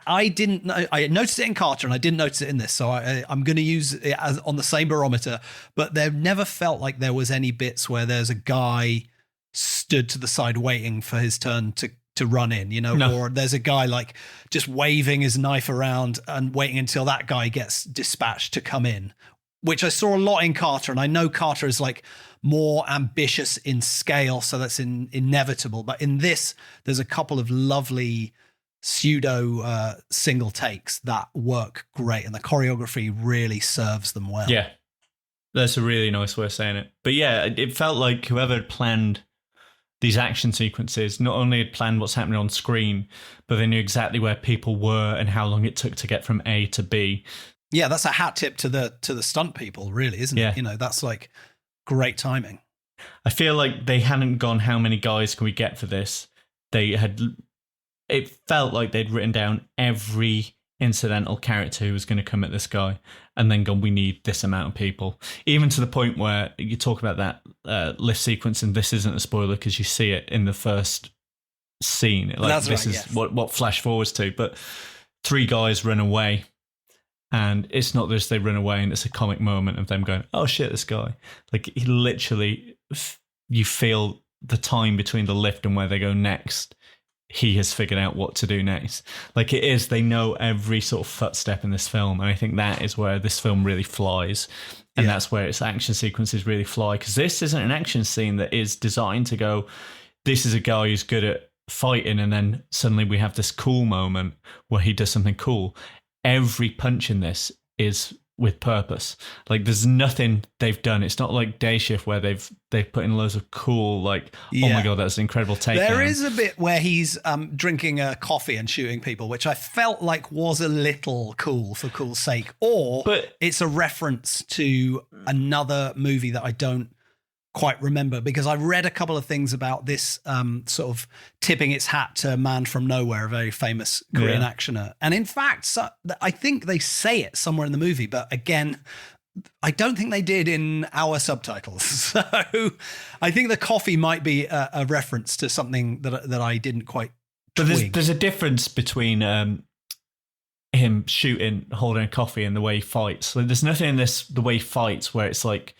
I didn't know. I noticed it in Carter, and I didn't notice it in this. So I'm going to use it as on the same barometer. But there never felt like there was any bits where there's a guy stood to the side waiting for his turn to run in, or there's a guy like just waving his knife around and waiting until that guy gets dispatched to come in, which I saw a lot in Carter. And I know Carter is like more ambitious in scale, so that's inevitable. But in this, there's a couple of lovely pseudo single takes that work great, and the choreography really serves them well. Yeah, that's a really nice way of saying it. But yeah, it felt like whoever had planned these action sequences not only had planned what's happening on screen, but they knew exactly where people were and how long it took to get from A to B. Yeah, that's a hat tip to the stunt people, really, isn't it? That's like great timing. I feel like they hadn't gone, how many guys can we get for this? It felt like they'd written down every incidental character who was going to come at this guy and then gone, we need this amount of people. Even to the point where you talk about that lift sequence, and this isn't a spoiler because you see it in the first scene. Like, that's this right, is what flash forwards to. But 3 guys run away, and it's not just they run away and it's a comic moment of them going, oh shit, this guy. Like, he literally, you feel the time between the lift and where they go next. He has figured out what to do next. Like, it is, they know every sort of footstep in this film. And I think that is where this film really flies. And that's where its action sequences really fly. Because this isn't an action scene that is designed to go, this is a guy who's good at fighting, and then suddenly we have this cool moment where he does something cool. Every punch in this is with purpose. Like, there's nothing they've done. It's not like Day Shift where they've put in loads of cool, like, oh my God, that's an incredible takedown. There is a bit where he's drinking a coffee and shooting people, which I felt like was a little cool for cool's sake. But it's a reference to another movie that I don't quite remember, because I read a couple of things about this sort of tipping its hat to Man from Nowhere, a very famous Korean actioner. And in fact, I think they say it somewhere in the movie, but again, I don't think they did in our subtitles. So I think the coffee might be a reference to something that I didn't quite twig. But there's a difference between him shooting, holding a coffee, and the way he fights. Like, there's nothing in the way he fights where it's like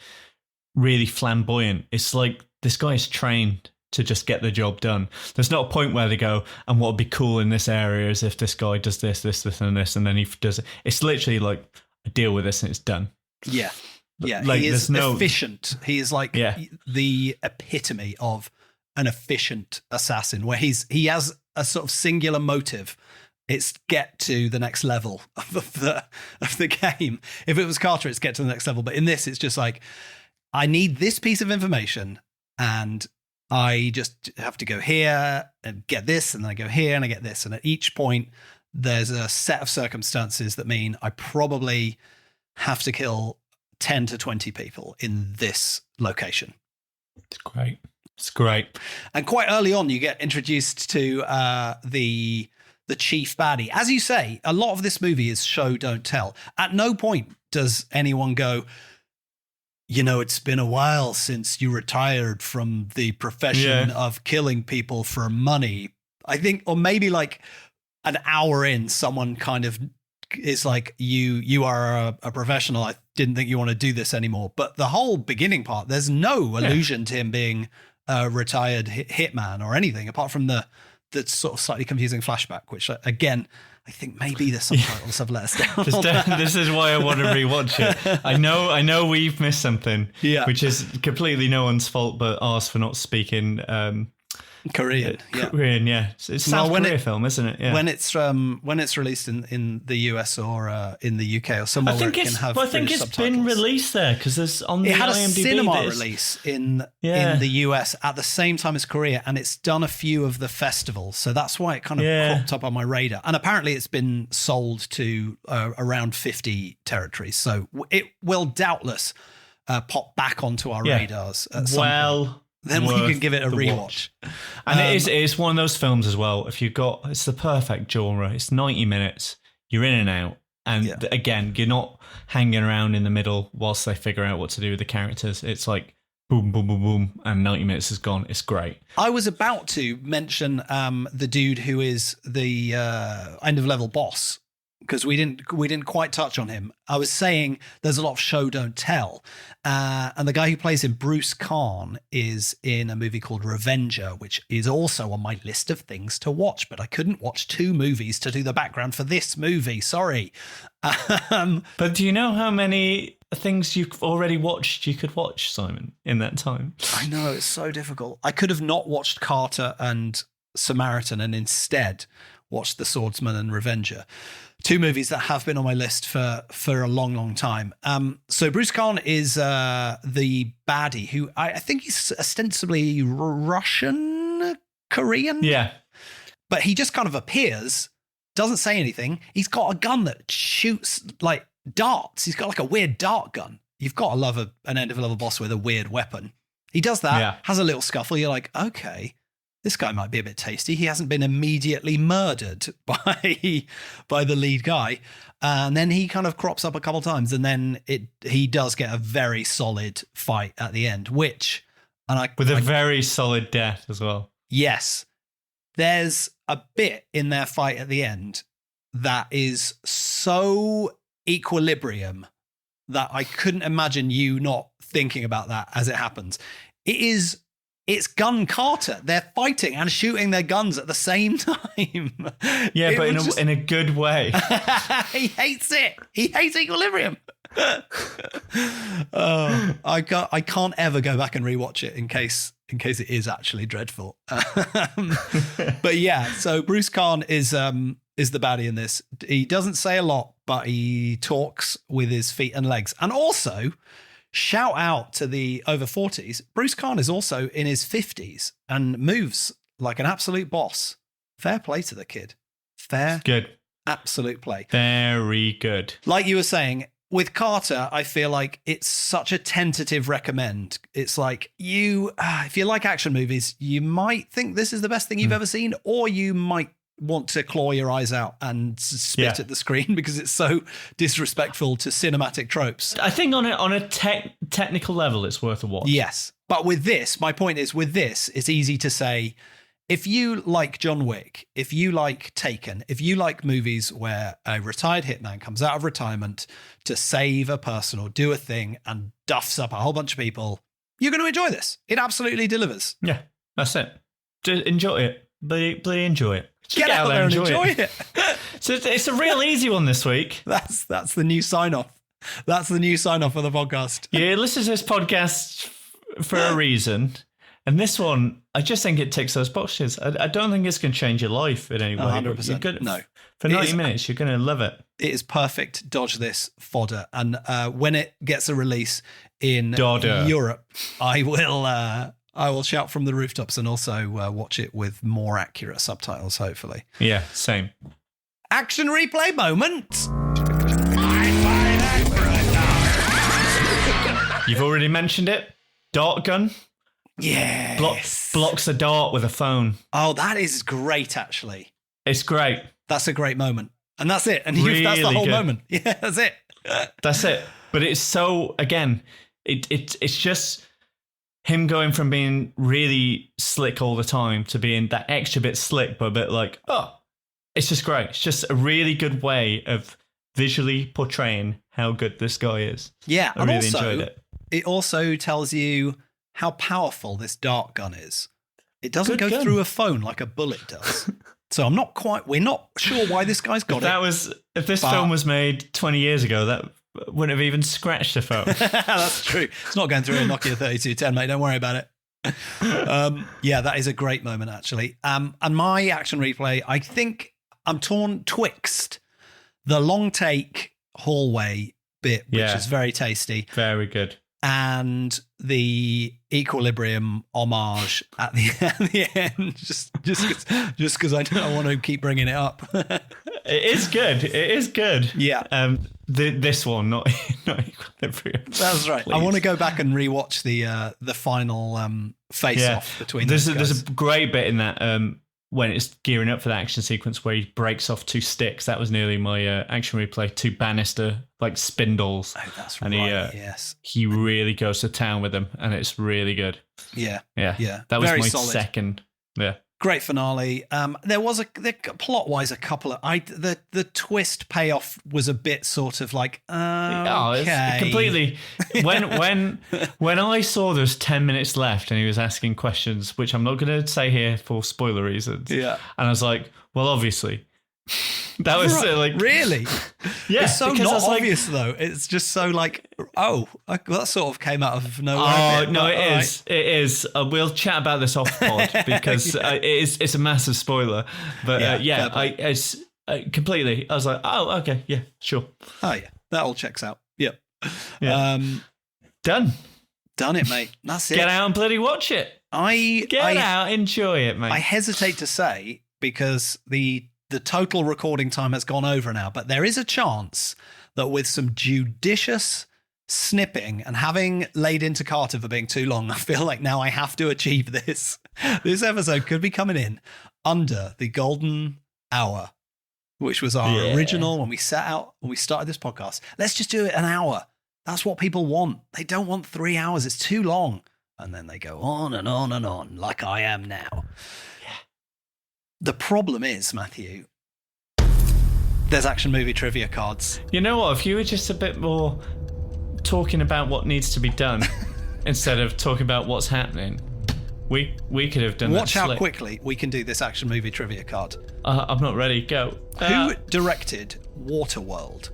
really flamboyant. It's like this guy is trained to just get the job done. There's not a point where they go, and what would be cool in this area is if this guy does this, and this, and then he does it. It's literally like, I deal with this and it's done. Yeah. Like, he is efficient. He is like the epitome of an efficient assassin, where he has a sort of singular motive. It's get to the next level of the game. If it was Carter, it's get to the next level. But in this, it's just like, I need this piece of information, and I just have to go here and get this, and then I go here and I get this. And at each point, there's a set of circumstances that mean I probably have to kill 10 to 20 people in this location. It's great. It's great. And quite early on, you get introduced to the chief baddie. As you say, a lot of this movie is show, don't tell. At no point does anyone go, it's been a while since you retired from the profession of killing people for money. I think, or maybe like an hour in, someone kind of is like, you are a professional. I didn't think you want to do this anymore. But the whole beginning part, there's no allusion to him being a retired hitman or anything, apart from the sort of slightly confusing flashback, which again, I think maybe the subtitles have let us down. This is why I want to rewatch it. I know we've missed something, which is completely no one's fault but ours for not speaking Korean. Korean, yeah. It's South Korea film, isn't it? Yeah. When it's released in the US or in the UK or somewhere, where it can have I think it's been released there because there's on the it had IMDb, a cinema release in the US at the same time as Korea, and it's done a few of the festivals, so that's why it kind of cropped up on my radar. And apparently, it's been sold to around 50 territories, so it will doubtless pop back onto our radars. At some point. Then we can give it a rewatch. And it is one of those films as well. It's the perfect genre. It's 90 minutes. You're in and out. And again, you're not hanging around in the middle whilst they figure out what to do with the characters. It's like boom, boom, boom, boom, and 90 minutes is gone. It's great. I was about to mention the dude who is the end of level boss, because we didn't quite touch on him. I was saying there's a lot of show don't tell, and the guy who plays him, Bruce Kahn, is in a movie called Revenger, which is also on my list of things to watch. But I couldn't watch 2 movies to do the background for this movie. Sorry. But do you know how many things you've already watched you could watch, Simon, in that time? I know, it's so difficult. I could have not watched Carter and Samaritan and instead watched The Swordsman and Revenger. 2 movies that have been on my list for a long, long time. So Bruce Kahn is the baddie who I think he's ostensibly Russian, Korean. Yeah. But he just kind of appears, doesn't say anything. He's got a gun that shoots like darts. He's got like a weird dart gun. You've got to love an end of level boss with a weird weapon. He does that, has a little scuffle. You're like, okay, this guy might be a bit tasty. He hasn't been immediately murdered by the lead guy. And then he kind of crops up a couple times, and then he does get a very solid fight at the end, with a very solid death as well. Yes. There's a bit in their fight at the end that is so equilibrium that I couldn't imagine you not thinking about that as it happens. It's gun Carter. They're fighting and shooting their guns at the same time. Yeah, but in a good way. He hates it. He hates equilibrium. I can't ever go back and rewatch it in case it is actually dreadful. But yeah, so Bruce Kahn is the baddie in this. He doesn't say a lot, but he talks with his feet and legs. And also, shout out to the over 40s. Bruce Kahn is also in his 50s and moves like an absolute boss. Fair play to the kid. Good. Absolute play. Very good. Like you were saying, with Carter, I feel like it's such a tentative recommend. It's like if you like action movies, you might think this is the best thing you've ever seen, or you might want to claw your eyes out and spit at the screen because it's so disrespectful to cinematic tropes. I think on a technical level, it's worth a watch. Yes. But with this, my point is, with this, it's easy to say, if you like John Wick, if you like Taken, if you like movies where a retired hitman comes out of retirement to save a person or do a thing and duffs up a whole bunch of people, you're going to enjoy this. It absolutely delivers. Yeah, that's it. Just enjoy it. Bloody enjoy it. Just get out there and enjoy it. So it's a real easy one this week. That's the new sign-off. That's the new sign-off of the podcast. You listen to this podcast for a reason. And this one, I just think it ticks those boxes. I don't think it's going to change your life in any way. 100%. No. For 90 minutes, you're going to love it. It is perfect dodge this fodder. And when it gets a release in Europe, I will shout from the rooftops and also watch it with more accurate subtitles, hopefully. Yeah, same. Action replay moment. You've already mentioned it. Dart gun. Yeah. Blocks a dart with a phone. Oh, that is great, actually. It's great. That's a great moment. And that's it. And really that's the whole moment. Yeah, that's it. That's it. But it's so, again, It's just him going from being really slick all the time to being that extra bit slick, but a bit like, it's just great. It's just a really good way of visually portraying how good this guy is. Yeah, I really enjoyed it. It also tells you how powerful this dart gun is. It doesn't go through a phone like a bullet does. So we're not sure why this guy's got If this film was made 20 years ago, that wouldn't have even scratched a phone. That's true. It's not going through a Nokia 3210, mate. Don't worry about it. Yeah, that is a great moment, actually. And my action replay, I think I'm torn twixt the long take hallway bit, which is very tasty. Very good. And the equilibrium homage at the end, just because I don't want to keep bringing it up. It is good. It is good. Yeah. This one, not equilibrium. That's right. Please. I want to go back and rewatch the final face-off between those guys. There's a great bit in that when it's gearing up for the action sequence where he breaks off 2 sticks. That was nearly my action replay. 2 banister like spindles. Oh, that's and right. Yes. He really goes to town with them, and it's really good. Yeah. Yeah. That was very my solid. second. Yeah. Great finale. There was plot-wise a couple of the twist payoff was a bit sort of like it's completely when I saw there was 10 minutes left and he was asking questions, which I'm not going to say here for spoiler reasons. Yeah, and I was like, well, obviously. That was really, yeah. It's so not obvious though. It's just so like, that sort of came out of nowhere. Oh no, it is. It is. We'll chat about this off pod because it's a massive spoiler. But it's completely. I was like, oh, okay, yeah, sure. Oh yeah, that all checks out. Yep. Yeah. Done it, mate. That's it. Get out and bloody watch it. Get out, enjoy it, mate. I hesitate to say because the total recording time has gone over now, but there is a chance that with some judicious snipping and having laid into Carter for being too long, I feel like now I have to achieve this. This episode could be coming in under the golden hour, which was our original when we started this podcast. Let's just do it an hour. That's what people want. They don't want 3 hours. It's too long. And then they go on and on and on like I am now. The problem is, Matthew, there's action movie trivia cards. You know what? If you were just a bit more talking about what needs to be done instead of talking about what's happening, we could have done that. Watch how quickly we can do this action movie trivia card. I'm not ready. Go. Who directed Waterworld?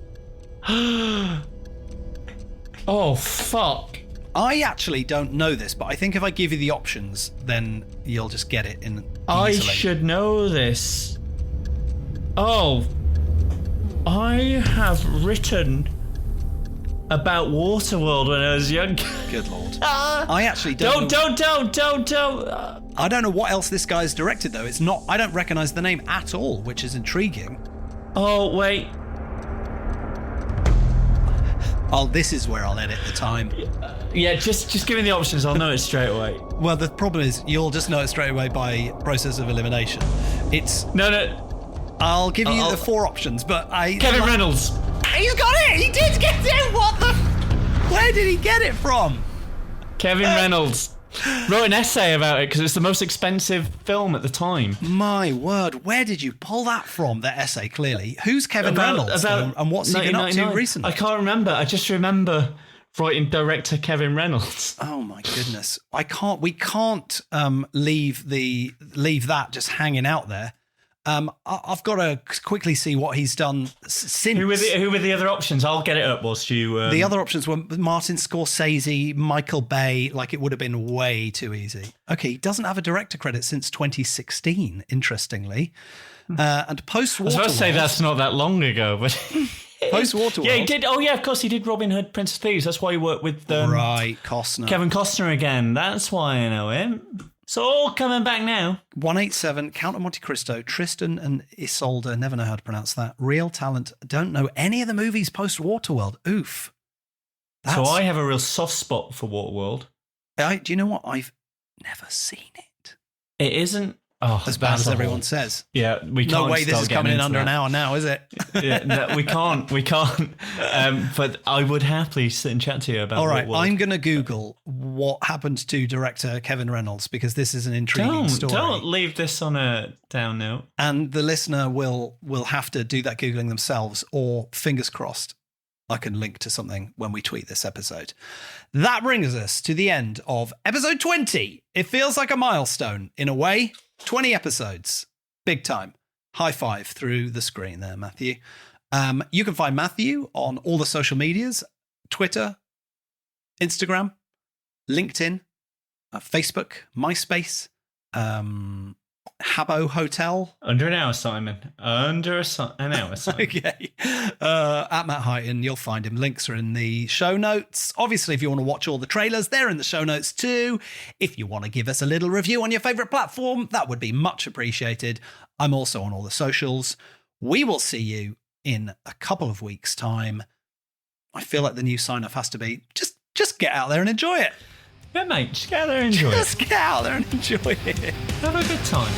Oh, fuck. I actually don't know this, but I think if I give you the options, then you'll just get it in easily. I should know this. Oh, I have written about Waterworld when I was young. Good lord. I actually don't. I don't know what else this guy's directed though. It's not. I don't recognise the name at all, which is intriguing. Oh wait. This is where I'll edit the time. Yeah, just give me the options. I'll know it straight away. Well, the problem is you'll just know it straight away by process of elimination. It's no. I'll give you the 4 options, but Kevin Reynolds. He's got it. He did get it. What the? Where did he get it from? Kevin Reynolds wrote an essay about it because it's the most expensive film at the time. My word, where did you pull that from? That essay, clearly. Who's Kevin Reynolds and what's he been up to recently? I can't remember. I just remember writing director Kevin Reynolds. Oh my goodness, we can't leave that just hanging out there. I've got to quickly see what he's done since. Who were the other options? I'll get it up whilst you... The other options were Martin Scorsese, Michael Bay, like it would have been way too easy. Okay, he doesn't have a director credit since 2016, interestingly. And post-Waterworld... I was about to say that's not that long ago, but... Post-Waterworld... Yeah, he did. Oh, yeah, of course, he did Robin Hood, Prince of Thieves. That's why he worked with... Costner. Kevin Costner again. That's why I know him. It's all coming back now. 187, Count of Monte Cristo, Tristan and Isolde, never know how to pronounce that. Real Talent, don't know any of the movies post-Waterworld. Oof. So I have a real soft spot for Waterworld. Do you know what? I've never seen it. It isn't... as bad as everyone says. Yeah, we can't. No way this is coming in under an hour now, is it? Yeah, no, we can't. But I would happily sit and chat to you about. All right, What I'm going to Google what happened to director Kevin Reynolds, because this is an intriguing story. Don't leave this on a down note. And the listener will have to do that Googling themselves, or fingers crossed, I can link to something when we tweet this episode. That brings us to the end of episode 20. It feels like a milestone in a way. 20 episodes. Big time. High five through the screen there, Matthew. You can find Matthew on all the social medias: Twitter, Instagram, LinkedIn, Facebook, MySpace, Habbo Hotel. Under an hour, Simon. Under an hour, Simon. Okay. At Matt Heighton, you'll find him. Links are in the show notes. Obviously, if you want to watch all the trailers, they're in the show notes too. If you want to give us a little review on your favourite platform, that would be much appreciated. I'm also on all the socials. We will see you in a couple of weeks' time. I feel like the new sign-off has to be just get out there and enjoy it. Yeah, mate, just get out there and enjoy it. Just get out there and enjoy it. Have a good time.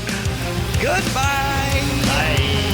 Goodbye. Bye.